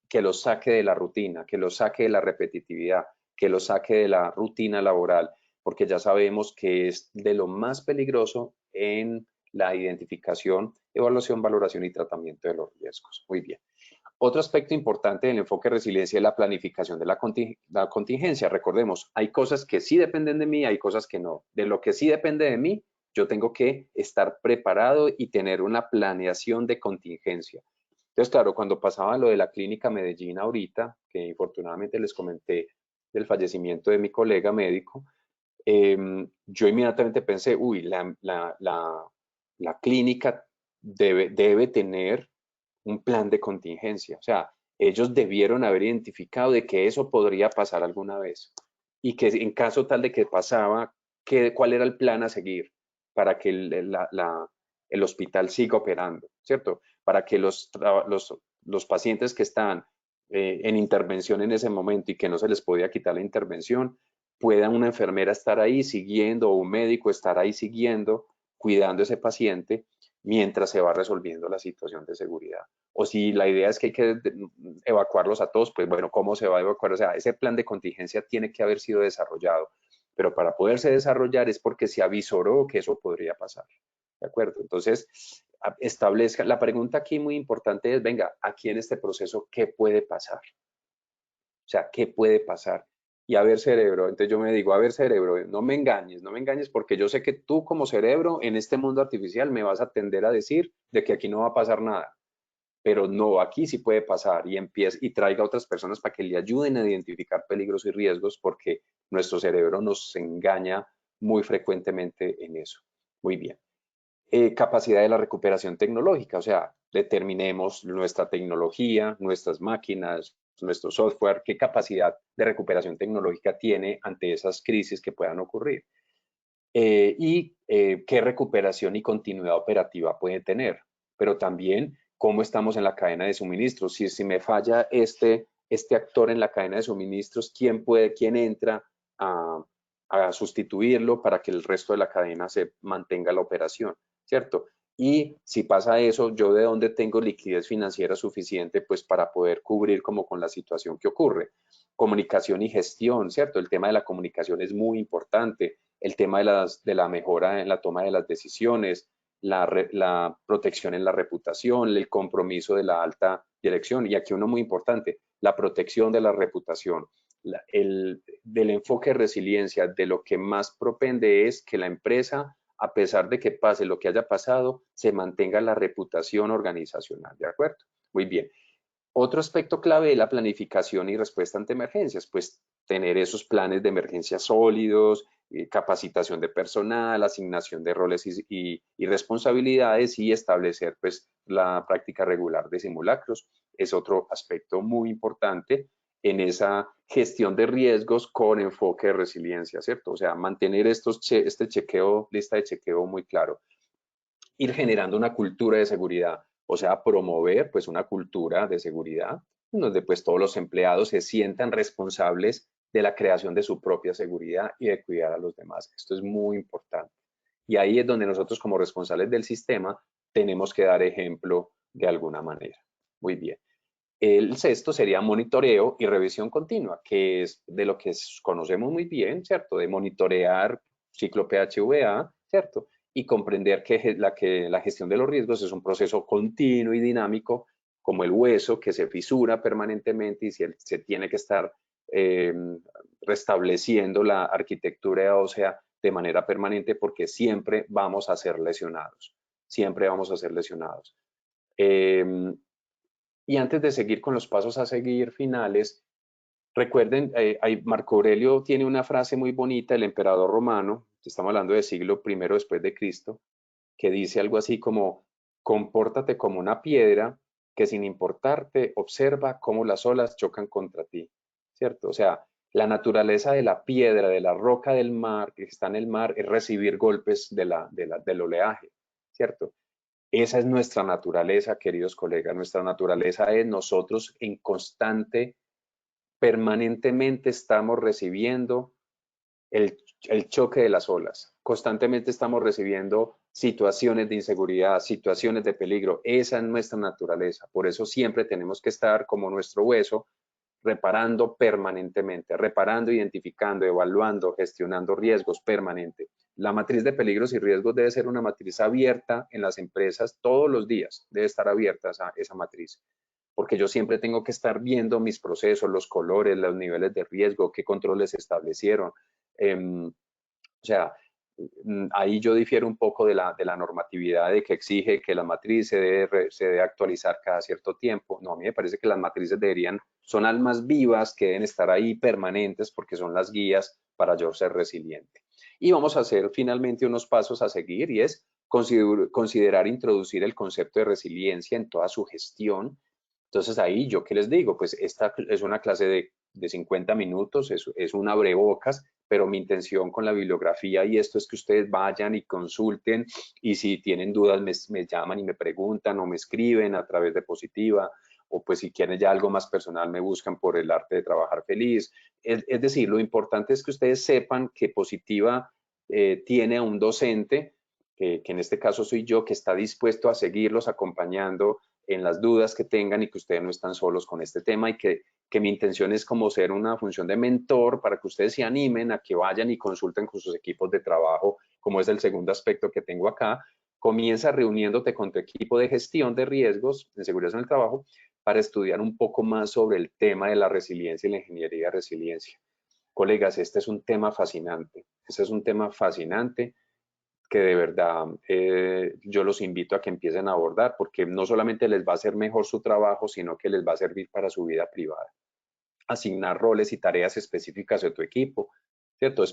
que los saque de la rutina, que los saque de la repetitividad, que los saque de la rutina laboral, porque ya sabemos que es de lo más peligroso en la identificación, evaluación, valoración y tratamiento de los riesgos. Muy bien. Otro aspecto importante del enfoque de resiliencia es la planificación de la contingencia. Recordemos, hay cosas que sí dependen de mí, hay cosas que no. De lo que sí depende de mí, yo tengo que estar preparado y tener una planeación de contingencia. Entonces, claro, cuando pasaba lo de la clínica Medellín ahorita, que infortunadamente les comenté del fallecimiento de mi colega médico, yo inmediatamente pensé, uy, la clínica debe tener un plan de contingencia. O sea, ellos debieron haber identificado de que eso podría pasar alguna vez y que en caso tal de que pasaba, cuál era el plan a seguir para que el hospital siga operando, ¿cierto? Para que los pacientes que están en intervención en ese momento y que no se les podía quitar la intervención, pueda una enfermera estar ahí siguiendo o un médico estar ahí siguiendo, cuidando a ese paciente mientras se va resolviendo la situación de seguridad. O si la idea es que hay que evacuarlos a todos, pues bueno, ¿cómo se va a evacuar? O sea, ese plan de contingencia tiene que haber sido desarrollado, pero para poderse desarrollar es porque se avisoró que eso podría pasar. ¿De acuerdo? Entonces, establezca, la pregunta aquí muy importante es, venga, aquí en este proceso, ¿qué puede pasar? O sea, ¿qué puede pasar? Y a ver, cerebro, entonces yo me digo, a ver, cerebro, no me engañes porque yo sé que tú como cerebro en este mundo artificial me vas a tender a decir de que aquí no va a pasar nada, pero no, aquí sí puede pasar y empieza y traiga a otras personas para que le ayuden a identificar peligros y riesgos porque nuestro cerebro nos engaña muy frecuentemente en eso. Muy bien. Capacidad de la recuperación tecnológica, o sea, determinemos nuestra tecnología, nuestras máquinas, nuestro software, qué capacidad de recuperación tecnológica tiene ante esas crisis que puedan ocurrir. Qué recuperación y continuidad operativa puede tener, pero también cómo estamos en la cadena de suministros. Si me falla este actor en la cadena de suministros, ¿quién entra a sustituirlo para que el resto de la cadena se mantenga la operación? ¿Cierto? Y si pasa eso, ¿yo de dónde tengo liquidez financiera suficiente pues para poder cubrir como con la situación que ocurre? Comunicación y gestión, ¿cierto? El tema de la comunicación es muy importante. El tema de la mejora en la toma de las decisiones, la protección en la reputación, el compromiso de la alta dirección. Y aquí uno muy importante, la protección de la reputación. Del enfoque de resiliencia, de lo que más propende es que la empresa, a pesar de que pase lo que haya pasado, se mantenga la reputación organizacional, ¿de acuerdo? Muy bien. Otro aspecto clave es la planificación y respuesta ante emergencias, pues tener esos planes de emergencia sólidos, capacitación de personal, asignación de roles y responsabilidades y establecer pues la práctica regular de simulacros. Es otro aspecto muy importante en esa gestión de riesgos con enfoque de resiliencia, ¿cierto? O sea, mantener este chequeo, lista de chequeo muy claro. Ir generando una cultura de seguridad, o sea, promover pues una cultura de seguridad donde pues todos los empleados se sientan responsables de la creación de su propia seguridad y de cuidar a los demás. Esto es muy importante. Y ahí es donde nosotros como responsables del sistema tenemos que dar ejemplo de alguna manera. Muy bien. El sexto sería monitoreo y revisión continua, que es de lo que conocemos muy bien, ¿cierto? De monitorear ciclo PHVA, ¿cierto? Y comprender que la gestión de los riesgos es un proceso continuo y dinámico, como el hueso que se fisura permanentemente y se tiene que estar restableciendo la arquitectura ósea de manera permanente porque siempre vamos a ser lesionados, siempre vamos a ser lesionados. Y antes de seguir con los pasos a seguir finales, recuerden, Marco Aurelio tiene una frase muy bonita, el emperador romano, estamos hablando del siglo I después de Cristo, que dice algo así como, compórtate como una piedra que sin importarte observa cómo las olas chocan contra ti, ¿cierto? O sea, la naturaleza de la piedra, de la roca del mar, que está en el mar, es recibir golpes del oleaje, ¿cierto? Esa es nuestra naturaleza, queridos colegas. Nuestra naturaleza es nosotros en constante, permanentemente estamos recibiendo el choque de las olas. Constantemente estamos recibiendo situaciones de inseguridad, situaciones de peligro. Esa es nuestra naturaleza. Por eso siempre tenemos que estar como nuestro hueso, reparando permanentemente, reparando, identificando, evaluando, gestionando riesgos permanente. La matriz de peligros y riesgos debe ser una matriz abierta en las empresas todos los días, debe estar abierta esa matriz, porque yo siempre tengo que estar viendo mis procesos, los colores, los niveles de riesgo, qué controles se establecieron. O sea, ahí yo difiero un poco de la normatividad de que exige que la matriz se debe actualizar cada cierto tiempo. No, a mí me parece que las matrices son almas vivas que deben estar ahí permanentes porque son las guías para yo ser resiliente. Y vamos a hacer finalmente unos pasos a seguir y es considerar introducir el concepto de resiliencia en toda su gestión. Entonces ahí yo qué les digo, pues esta es una clase de 50 minutos, es un abrebocas, pero mi intención con la bibliografía y esto es que ustedes vayan y consulten y si tienen dudas me llaman y me preguntan o me escriben a través de Positiva o pues si quieren ya algo más personal me buscan por el arte de trabajar feliz. Es decir, lo importante es que ustedes sepan que Positiva tiene a un docente, que en este caso soy yo, que está dispuesto a seguirlos acompañando en las dudas que tengan y que ustedes no están solos con este tema y que mi intención es como ser una función de mentor para que ustedes se animen a que vayan y consulten con sus equipos de trabajo, como es el segundo aspecto que tengo acá. Comienza reuniéndote con tu equipo de gestión de riesgos en seguridad en el trabajo para estudiar un poco más sobre el tema de la resiliencia y la ingeniería de resiliencia. Colegas, este es un tema fascinante. Este es un tema fascinante que de verdad yo los invito a que empiecen a abordar porque no solamente les va a hacer mejor su trabajo, sino que les va a servir para su vida privada. Asignar roles y tareas específicas de tu equipo, ¿cierto?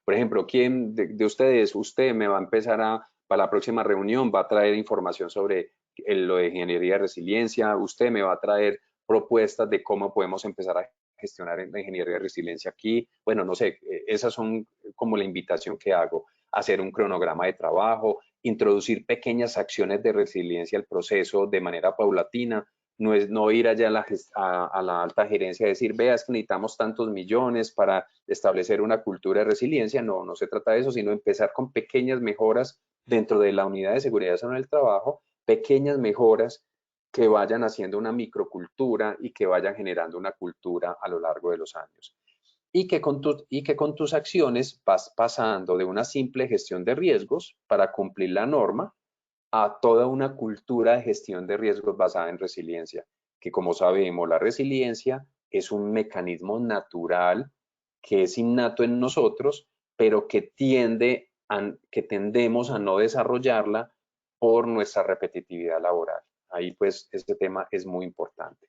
Por ejemplo, ¿quién de ustedes, usted me va a empezar para la próxima reunión, va a traer información sobre lo de ingeniería de resiliencia, usted me va a traer propuestas de cómo podemos empezar a gestionar la ingeniería de resiliencia aquí? Bueno, no sé, esas son como la invitación que hago. Hacer un cronograma de trabajo, introducir pequeñas acciones de resiliencia al proceso de manera paulatina. No es no ir allá a la alta gerencia y decir, vea, es que necesitamos tantos millones para establecer una cultura de resiliencia. No, no se trata de eso, sino empezar con pequeñas mejoras dentro de la unidad de seguridad en el trabajo, pequeñas mejoras que vayan haciendo una microcultura y que vayan generando una cultura a lo largo de los años. Y que con tus acciones vas pasando de una simple gestión de riesgos para cumplir la norma a toda una cultura de gestión de riesgos basada en resiliencia, que como sabemos, la resiliencia es un mecanismo natural que es innato en nosotros, pero que tendemos a no desarrollarla por nuestra repetitividad laboral. Ahí pues este tema es muy importante.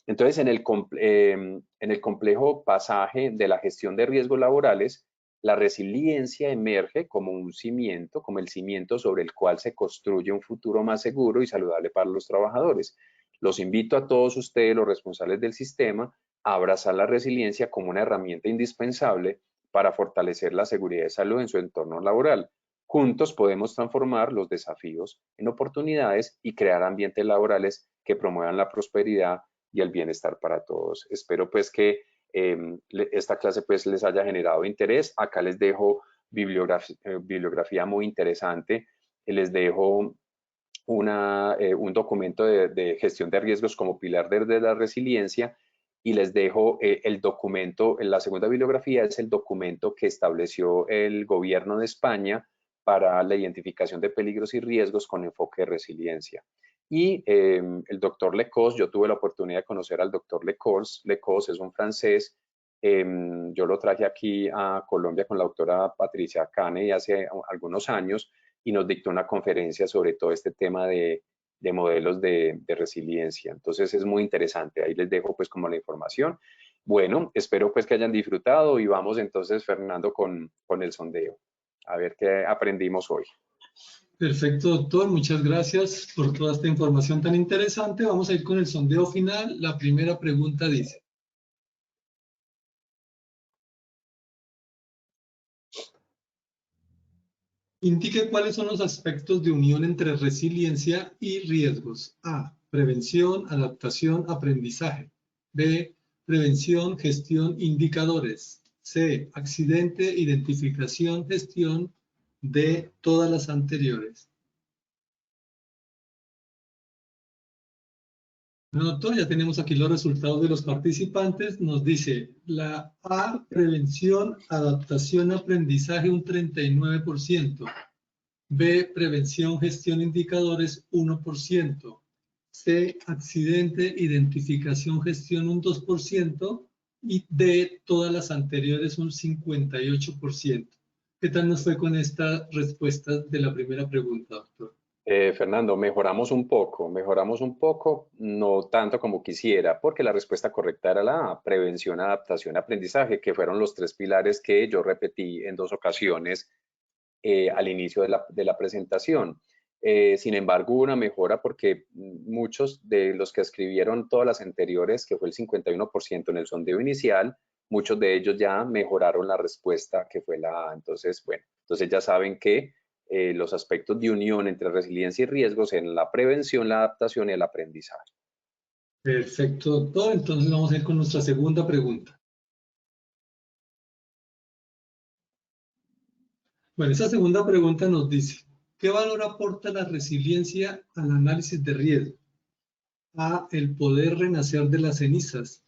Entonces, en el complejo pasaje de la gestión de riesgos laborales, la resiliencia emerge como un cimiento, como el cimiento sobre el cual se construye un futuro más seguro y saludable para los trabajadores. Los invito a todos ustedes, los responsables del sistema, a abrazar la resiliencia como una herramienta indispensable para fortalecer la seguridad y salud en su entorno laboral. Juntos podemos transformar los desafíos en oportunidades y crear ambientes laborales que promuevan la prosperidad y el bienestar para todos. Espero pues que esta clase pues les haya generado interés. Acá les dejo bibliografía muy interesante. Les dejo un documento de gestión de riesgos como pilar de la resiliencia y les dejo el documento, la segunda bibliografía es el documento que estableció el gobierno de España para la identificación de peligros y riesgos con enfoque de resiliencia. Y el doctor Lecos, yo tuve la oportunidad de conocer al doctor Lecos. Lecos es un francés. Yo lo traje aquí a Colombia con la doctora Patricia Cane hace algunos años y nos dictó una conferencia sobre todo este tema de modelos de resiliencia. Entonces es muy interesante. Ahí les dejo pues como la información. Bueno, espero pues que hayan disfrutado y vamos entonces, Fernando, con el sondeo. A ver qué aprendimos hoy. Perfecto, doctor. Muchas gracias por toda esta información tan interesante. Vamos a ir con el sondeo final. La primera pregunta dice: indique cuáles son los aspectos de unión entre resiliencia y riesgos. A. Prevención, adaptación, aprendizaje. B. Prevención, gestión, indicadores. C. Accidente, identificación, gestión. D. Todas las anteriores. Bueno, doctor, ya tenemos aquí los resultados de los participantes. Nos dice la A, prevención, adaptación, aprendizaje, un 39%. B, prevención, gestión, indicadores, 1%. C, accidente, identificación, gestión, un 2%. Y D, todas las anteriores, un 58%. ¿Qué tal nos fue con esta respuesta de la primera pregunta, doctor? Fernando, mejoramos un poco, no tanto como quisiera, porque la respuesta correcta era la A, prevención, adaptación, aprendizaje, que fueron los 3 pilares que yo repetí en 2 ocasiones al inicio de la presentación. Sin embargo, hubo una mejora porque muchos de los que escribieron todas las anteriores, que fue el 51% en el sondeo inicial, muchos de ellos ya mejoraron la respuesta que fue la A. Entonces, bueno, entonces ya saben que los aspectos de unión entre resiliencia y riesgos en la prevención, la adaptación y el aprendizaje. Perfecto, doctor. Entonces vamos a ir con nuestra segunda pregunta. Bueno, esa segunda pregunta nos dice, ¿qué valor aporta la resiliencia al análisis de riesgo? A, el poder renacer de las cenizas.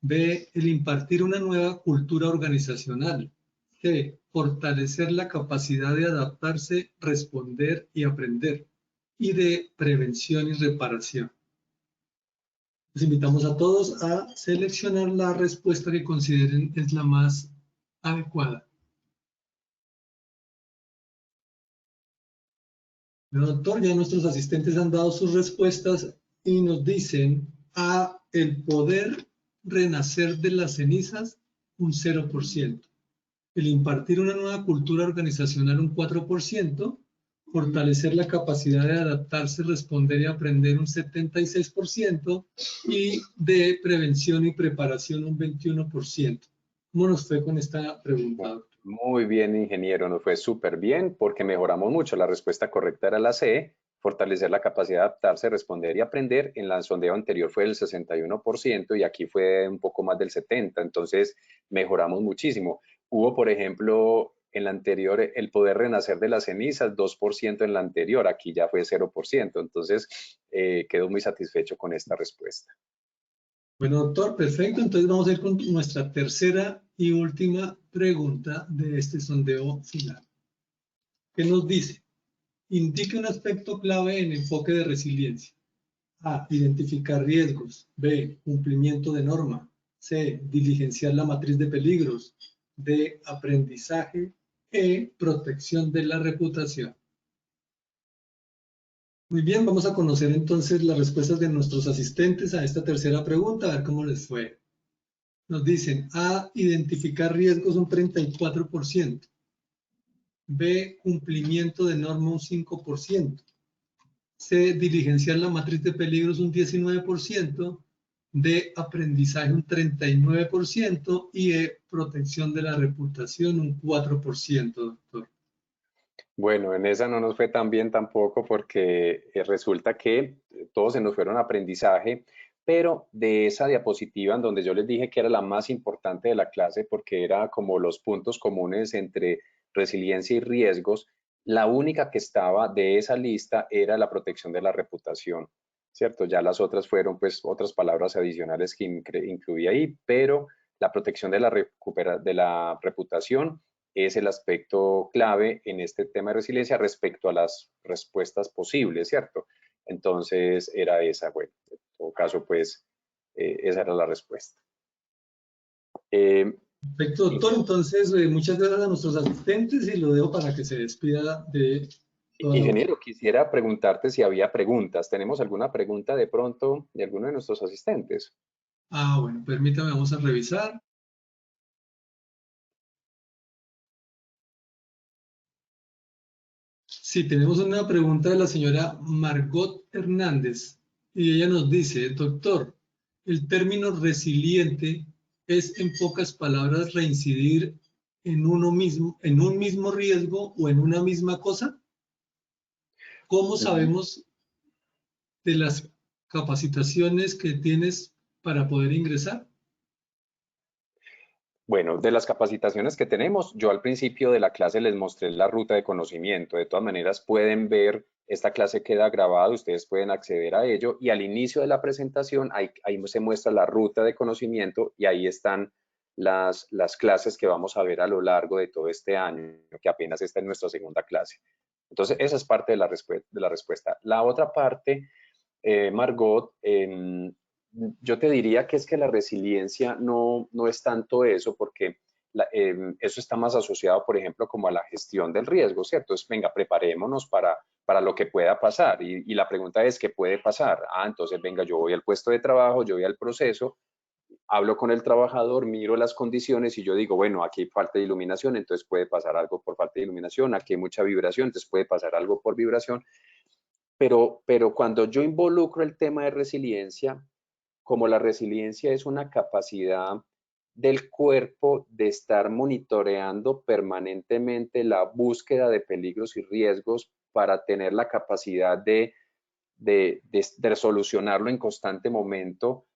B, el impartir una nueva cultura organizacional. C, fortalecer la capacidad de adaptarse, responder y aprender. Y D, prevención y reparación. Les invitamos a todos a seleccionar la respuesta que consideren es la más adecuada. Bueno, doctor, ya nuestros asistentes han dado sus respuestas y nos dicen A, el poder renacer de las cenizas, un 0%. El impartir una nueva cultura organizacional, un 4%. Fortalecer la capacidad de adaptarse, responder y aprender, un 76%. Y de prevención y preparación, un 21%. ¿Cómo nos fue con esta pregunta, doctor? Muy bien, ingeniero, nos fue súper bien porque mejoramos mucho. La respuesta correcta era la C, fortalecer la capacidad de adaptarse, responder y aprender. En el sondeo anterior fue el 61% y aquí fue un poco más del 70%, entonces mejoramos muchísimo. Hubo, por ejemplo, en la anterior, el poder renacer de las cenizas, 2% en la anterior, aquí ya fue 0%, entonces quedo muy satisfecho con esta respuesta. Bueno, doctor, perfecto. Entonces vamos a ir con nuestra tercera y última pregunta de este sondeo final. ¿Qué nos dice? Indique un aspecto clave en enfoque de resiliencia. A, identificar riesgos. B, cumplimiento de norma. C, diligenciar la matriz de peligros. D, aprendizaje. E, protección de la reputación. Muy bien, vamos a conocer entonces las respuestas de nuestros asistentes a esta tercera pregunta, a ver cómo les fue. Nos dicen A, identificar riesgos, un 34%. B, cumplimiento de norma, un 5%. C, diligenciar la matriz de peligros, un 19%. D, aprendizaje, un 39%. Y E, protección de la reputación, un 4%, doctor. Bueno, en esa no nos fue tan bien tampoco porque resulta que todos se nos fueron aprendizaje, pero de esa diapositiva en donde yo les dije que era la más importante de la clase porque era como los puntos comunes entre resiliencia y riesgos, la única que estaba de esa lista era la protección de la reputación, ¿cierto? Ya las otras fueron pues otras palabras adicionales que incluía ahí, pero la protección de la reputación es el aspecto clave en este tema de resiliencia respecto a las respuestas posibles, ¿cierto? Entonces era esa, bueno, en todo caso, pues esa era la respuesta. Perfecto, doctor. Entonces, muchas gracias a nuestros asistentes y lo dejo para que se despida de toda la... Ingeniero, quisiera preguntarte si había preguntas. ¿Tenemos alguna pregunta de pronto de alguno de nuestros asistentes? Ah, bueno, permítame, vamos a revisar. Sí, tenemos una pregunta de la señora Margot Hernández y ella nos dice, doctor, el término resiliente es en pocas palabras reincidir en uno mismo, en un mismo riesgo o en una misma cosa. ¿Cómo sabemos de las capacitaciones que tienes para poder ingresar? Bueno, de las capacitaciones que tenemos, yo al principio de la clase les mostré la ruta de conocimiento. De todas maneras, pueden ver, esta clase queda grabada, ustedes pueden acceder a ello y al inicio de la presentación ahí se muestra la ruta de conocimiento y ahí están las clases que vamos a ver a lo largo de todo este año, que apenas está en nuestra segunda clase. Entonces, esa es parte de la respuesta. La otra parte, Margot, yo te diría que es que la resiliencia no es tanto eso, porque eso está más asociado, por ejemplo, como a la gestión del riesgo, ¿cierto? Entonces, venga, preparémonos para lo que pueda pasar. Y la pregunta es, ¿qué puede pasar? Ah, entonces, venga, yo voy al puesto de trabajo, yo voy al proceso, hablo con el trabajador, miro las condiciones y yo digo, bueno, aquí hay falta de iluminación, entonces puede pasar algo por falta de iluminación, aquí hay mucha vibración, entonces puede pasar algo por vibración. pero cuando yo involucro el tema de resiliencia, como la resiliencia es una capacidad del cuerpo de estar monitoreando permanentemente la búsqueda de peligros y riesgos para tener la capacidad de solucionarlo en constante momento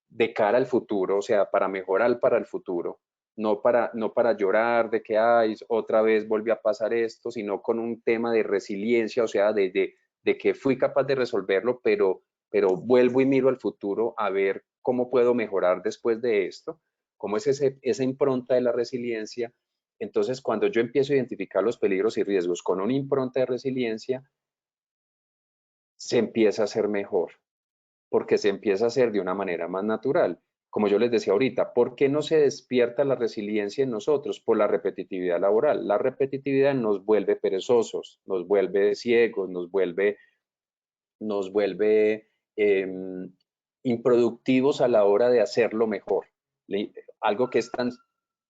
de cara al futuro, o sea, para mejorar para el futuro, no para llorar de que ay, otra vez volvió a pasar esto, sino con un tema de resiliencia, o sea, de que fui capaz de resolverlo, pero vuelvo y miro al futuro a ver cómo puedo mejorar después de esto, cómo es esa impronta de la resiliencia. Entonces, cuando yo empiezo a identificar los peligros y riesgos con una impronta de resiliencia, se empieza a hacer mejor, porque se empieza a hacer de una manera más natural. Como yo les decía ahorita, ¿por qué no se despierta la resiliencia en nosotros? Por la repetitividad laboral. La repetitividad nos vuelve perezosos, nos vuelve ciegos, nos vuelve improductivos a la hora de hacerlo mejor. Algo que es tan,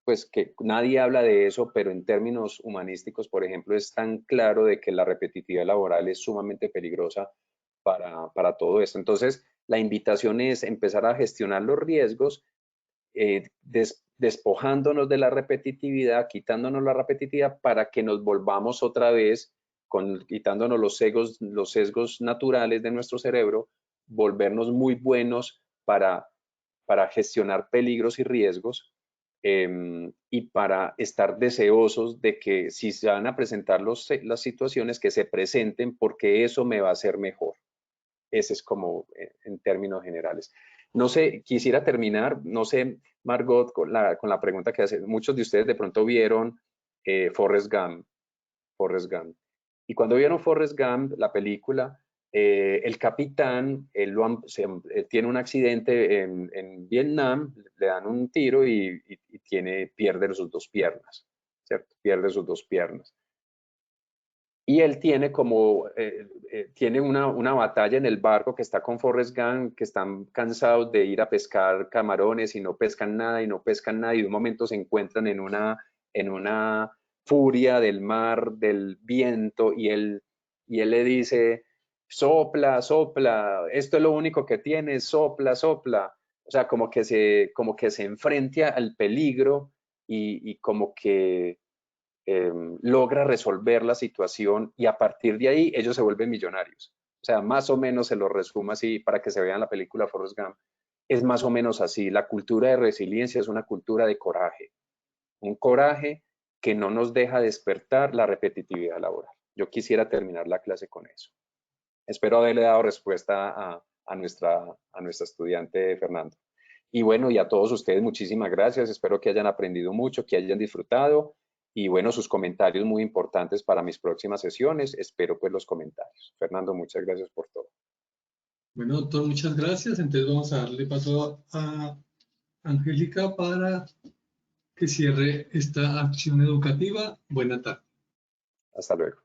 pues que nadie habla de eso, pero en términos humanísticos, por ejemplo, es tan claro de que la repetitividad laboral es sumamente peligrosa para todo esto. Entonces, la invitación es empezar a gestionar los riesgos, despojándonos de la repetitividad, quitándonos la repetitividad para que nos volvamos otra vez, quitándonos los sesgos naturales de nuestro cerebro, volvernos muy buenos para gestionar peligros y riesgos, y para estar deseosos de que si se van a presentar las situaciones, que se presenten porque eso me va a hacer mejor. Ese es como en términos generales. No sé, quisiera terminar, no sé, Margot, con la pregunta que hace. Muchos de ustedes de pronto vieron Forrest Gump. Y cuando vieron Forrest Gump, la película, el capitán, él tiene un accidente en Vietnam, le dan un tiro y pierde sus dos piernas, ¿cierto? Pierde sus dos piernas. Y él tiene tiene una batalla en el barco que está con Forrest Gump, que están cansados de ir a pescar camarones y no pescan nada y no pescan nada, y de un momento se encuentran en una furia del mar, del viento, y él le dice, sopla, sopla, esto es lo único que tienes, sopla, sopla. O sea, como que se enfrenta al peligro y como que logra resolver la situación, y a partir de ahí ellos se vuelven millonarios. O sea, más o menos se lo resumo así para que se vean la película Forrest Gump. Es más o menos así. La cultura de resiliencia es una cultura de coraje. Un coraje que no nos deja despertar la repetitividad laboral. Yo quisiera terminar la clase con eso. Espero haberle dado respuesta a nuestra estudiante Fernando. Y bueno, y a todos ustedes muchísimas gracias. Espero que hayan aprendido mucho, que hayan disfrutado. Y bueno, sus comentarios muy importantes para mis próximas sesiones. Espero pues los comentarios. Fernando, muchas gracias por todo. Bueno, doctor, muchas gracias. Entonces vamos a darle paso a Angélica para que cierre esta acción educativa. Buena tarde. Hasta luego.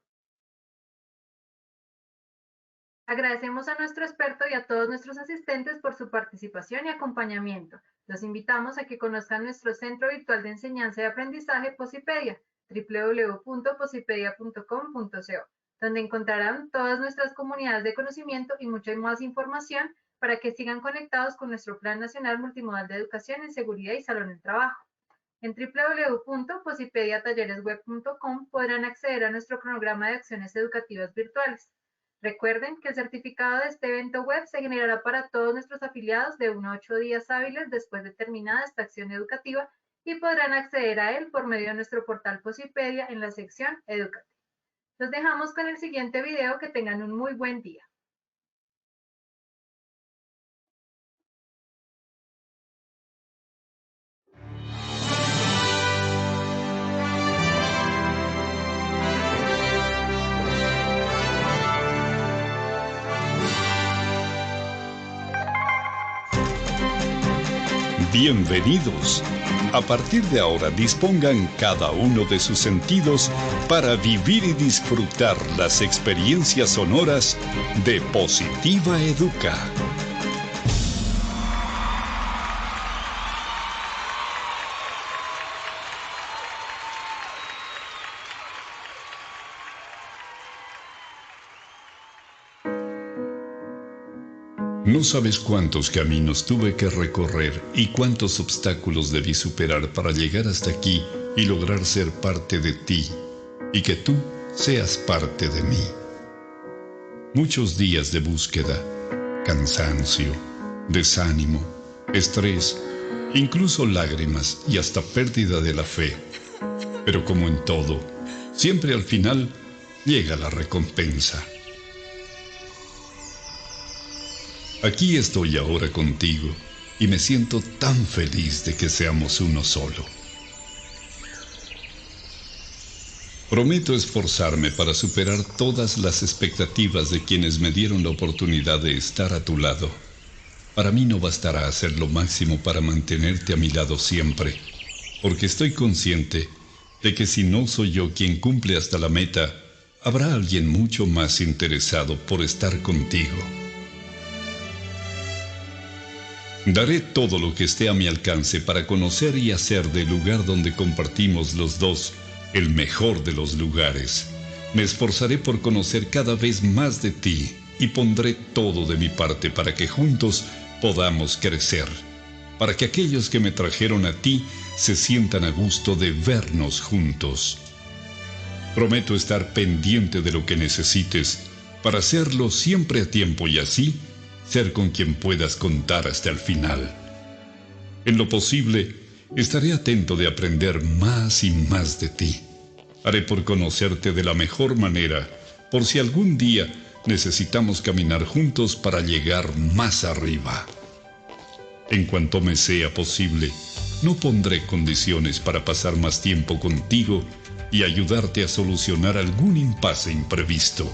Agradecemos a nuestro experto y a todos nuestros asistentes por su participación y acompañamiento. Los invitamos a que conozcan nuestro Centro Virtual de Enseñanza y Aprendizaje Posipedia, www.posipedia.com.co, donde encontrarán todas nuestras comunidades de conocimiento y mucha más información para que sigan conectados con nuestro Plan Nacional Multimodal de Educación en Seguridad y Salud en el Trabajo. En www.posipediatalleresweb.com podrán acceder a nuestro cronograma de acciones educativas virtuales. Recuerden que el certificado de este evento web se generará para todos nuestros afiliados de 1 a 8 días hábiles después de terminada esta acción educativa, y podrán acceder a él por medio de nuestro portal Posipedia en la sección Educativa. Los dejamos con el siguiente video. Que tengan un muy buen día. Bienvenidos. A partir de ahora dispongan cada uno de sus sentidos para vivir y disfrutar las experiencias sonoras de Positiva Educa. No sabes cuántos caminos tuve que recorrer y cuántos obstáculos debí superar para llegar hasta aquí y lograr ser parte de ti y que tú seas parte de mí. Muchos días de búsqueda, cansancio, desánimo, estrés, incluso lágrimas y hasta pérdida de la fe. Pero como en todo, siempre al final llega la recompensa. Aquí estoy ahora contigo y me siento tan feliz de que seamos uno solo. Prometo esforzarme para superar todas las expectativas de quienes me dieron la oportunidad de estar a tu lado. Para mí no bastará hacer lo máximo para mantenerte a mi lado siempre, porque estoy consciente de que si no soy yo quien cumple hasta la meta, habrá alguien mucho más interesado por estar contigo. Daré todo lo que esté a mi alcance para conocer y hacer del lugar donde compartimos los dos el mejor de los lugares. Me esforzaré por conocer cada vez más de ti y pondré todo de mi parte para que juntos podamos crecer, para que aquellos que me trajeron a ti se sientan a gusto de vernos juntos. Prometo estar pendiente de lo que necesites para hacerlo siempre a tiempo y así ser con quien puedas contar hasta el final. En lo posible, estaré atento de aprender más y más de ti. Haré por conocerte de la mejor manera, por si algún día necesitamos caminar juntos para llegar más arriba. En cuanto me sea posible, no pondré condiciones para pasar más tiempo contigo y ayudarte a solucionar algún impasse imprevisto.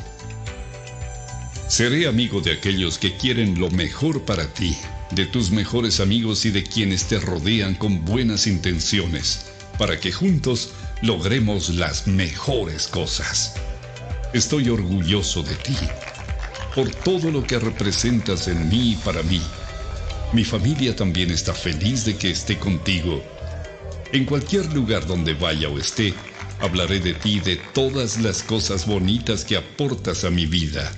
Seré amigo de aquellos que quieren lo mejor para ti, de tus mejores amigos y de quienes te rodean con buenas intenciones, para que juntos logremos las mejores cosas. Estoy orgulloso de ti, por todo lo que representas en mí y para mí. Mi familia también está feliz de que esté contigo. En cualquier lugar donde vaya o esté, hablaré de ti y de todas las cosas bonitas que aportas a mi vida.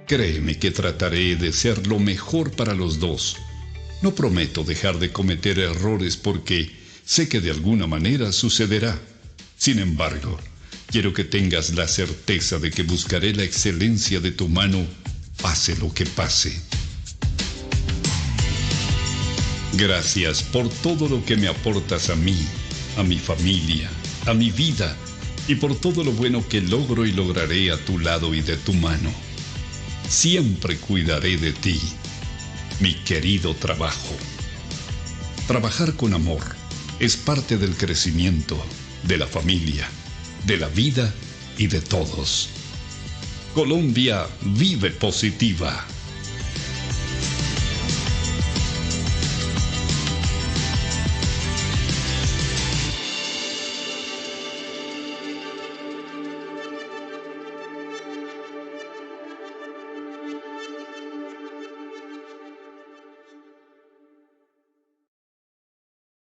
Créeme que trataré de ser lo mejor para los dos. No prometo dejar de cometer errores porque sé que de alguna manera sucederá. Sin embargo, quiero que tengas la certeza de que buscaré la excelencia de tu mano, pase lo que pase. Gracias por todo lo que me aportas a mí, a mi familia, a mi vida y por todo lo bueno que logro y lograré a tu lado y de tu mano. Siempre cuidaré de ti, mi querido trabajo. Trabajar con amor es parte del crecimiento, de la familia, de la vida y de todos. Colombia vive positiva.